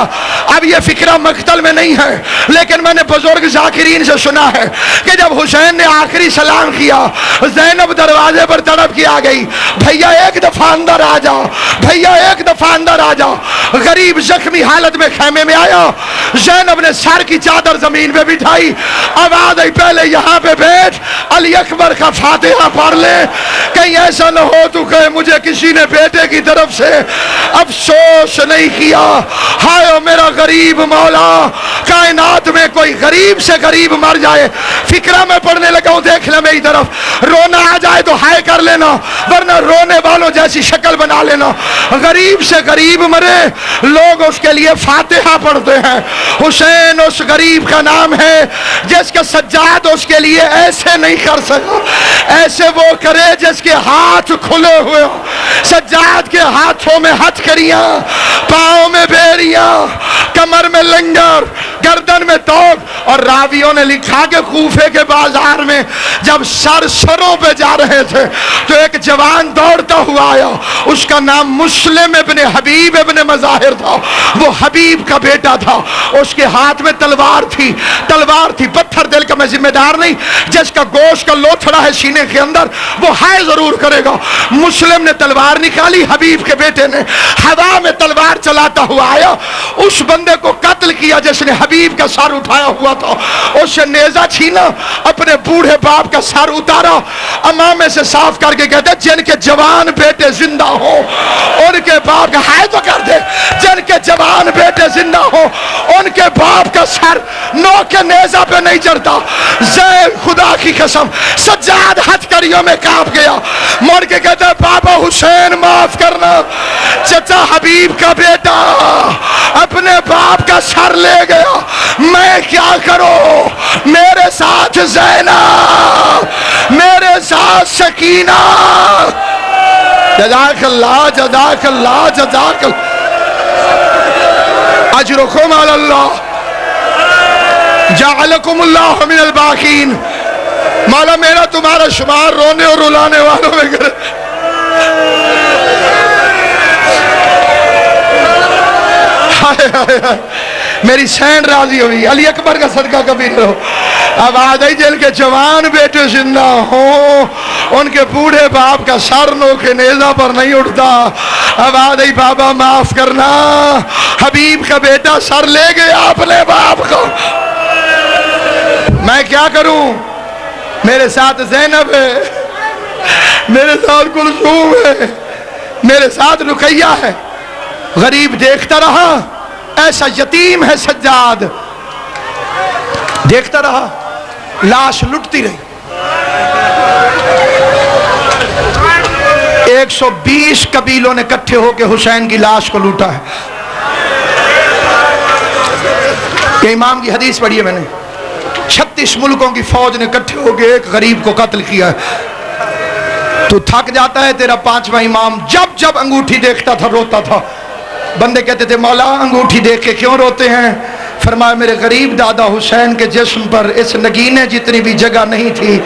अब ये फिक्रा मक्तल में नहीं है, लेकिन मैंने बुजुर्ग जाकिरीन से सुना है कि जब हुसैन ने आखिरी सलाम किया, ज़ैनब दरवाजे पर तड़प के आ गई, भैया एक दफा अंदर आ जाओ, भैया एक दफा अंदर आ जाओ। गरीब जख्मी हालत में खेमे में आया, ज़ैनब ने सर की चादर जमीन पे बिठाई, आवाज आई पहले यहाँ पे बैठ, अली अकबर का फातिहा पढ़ ले, कहीं ऐसा न हो तू कहे मुझे किसी ने बेटे की तरफ से अफसोस नहीं किया। हाय मेरा गरीब मौला, कायनात में कोई गरीब से गरीब मर जाए, फिक्रा में पढ़ने लगा हूं, देख ले मेरी तरफ, रोना आ जाए तो हाय कर लेना, वरना रोने वालों जैसी शक्ल बना लेना। गरीब से गरीब मरे, लोग उसके लिए फातिहा पढ़ते हैं। हुसैन उस गरीब का नाम है जिसका सज्जाद उसके लिए ऐसे नहीं कर सका, ऐसे वो करे जिसके हाथ खुले हुए हो। सज्जाद के हाथों में हथकड़ियां, पांव में बेड़ियां, कमर में लंगर, गर्दन में तोप। और रावियों ने लिखा कि कूफे के बाजार में जब सरों पे जा रहे थे तो एक जवान दौड़ता हुआ आया, उसका नाम मुस्लिम इब्ने हबीब इब्ने मज़ाहिर था, वो हबीब का बेटा था। उसके हाथ में तलवार थी, तलवार थी, पत्थर दिल का मैं जिम्मेदार नहीं, जिसका गोश्त का लोथड़ा है सीने के अंदर वो हाय जरूर करेगा। मुस्लिम ने तलवार निकाली, हबीब के बेटे ने हवा में तलवार चलाता हुआ आया, उस बंदे को कत्ल किया जिसने हबीब का सर उठाया हुआ था। उससे नेजा छीना, अपने बूढ़े बाप का सर उतारा, अमामे से साफ करके कहते जिनके जवान बेटे जिंदा हो उनके बाप का हाय तो कर दे, जिनके जवान बेटे जिंदा हो उनके बाप का सर नौ के नेजा पे नहीं चढ़ता। जय खुदा की कसम, सज्जाद हथकड़ियों में कांप गया, मुड़ के कहते बाबा हुसैन माफ करना, चचा हबीब का बेटा अपने बाप का सर ले गया, मैं क्या करूं, मेरे साथ ज़ैनब, मेरे साथ सकीना। जज़ाकल्लाह जज़ाकल्लाह जज़ाकल्लाह, अजरुकुम अल्लाह, जअलकुमुल्लाह मिनल बाकीन। मौला मेरा तुम्हारा शुमार रोने और रुलाने वालों में करे। हाय हाय हाय, मेरी सैन राजी हुई, अली अकबर का सदका कभी न हो। आवाज आई जिनके जवान बेटे जिंदा हो उनके बूढ़े बाप का सर नो के नेजा पर नहीं उठता। आवाज आई बाबा माफ करना, हबीब का बेटा सर ले गया अपने बाप को, मैं क्या करूं, मेरे साथ ज़ैनब है, मेरे साथ कुलसूम है, मेरे साथ रुकैया है। गरीब देखता रहा, ऐसा यतीम है सज्जाद, देखता रहा, लाश लुटती रही। 120 कबीलों ने इकट्ठे होकर हुसैन की लाश को लूटा है। ये इमाम की हदीस पढ़ी है मैंने, 36 मुल्कों की फौज ने इकट्ठे होकर एक गरीब को कत्ल किया है। तू थक जाता है, तेरा 5वां इमाम जब जब अंगूठी देखता था रोता था। बंदे कहते थे मौला अंगूठी देख के क्यों रोते हैं? फरमाया मेरे गरीब दादा हुसैन के जिस्म पर इस नगीने जितनी भी जगह नहीं थी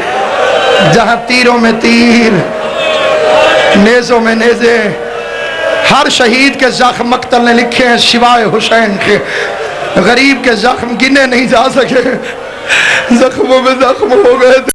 जहां तीरों में तीर, नेज़ों में नेज़े, हर शहीद के जख्म मक्तल ने लिखे हैं सिवाय हुसैन के। गरीब के जख्म गिने नहीं जा सके, जख्मों में जख्म हो गए थे।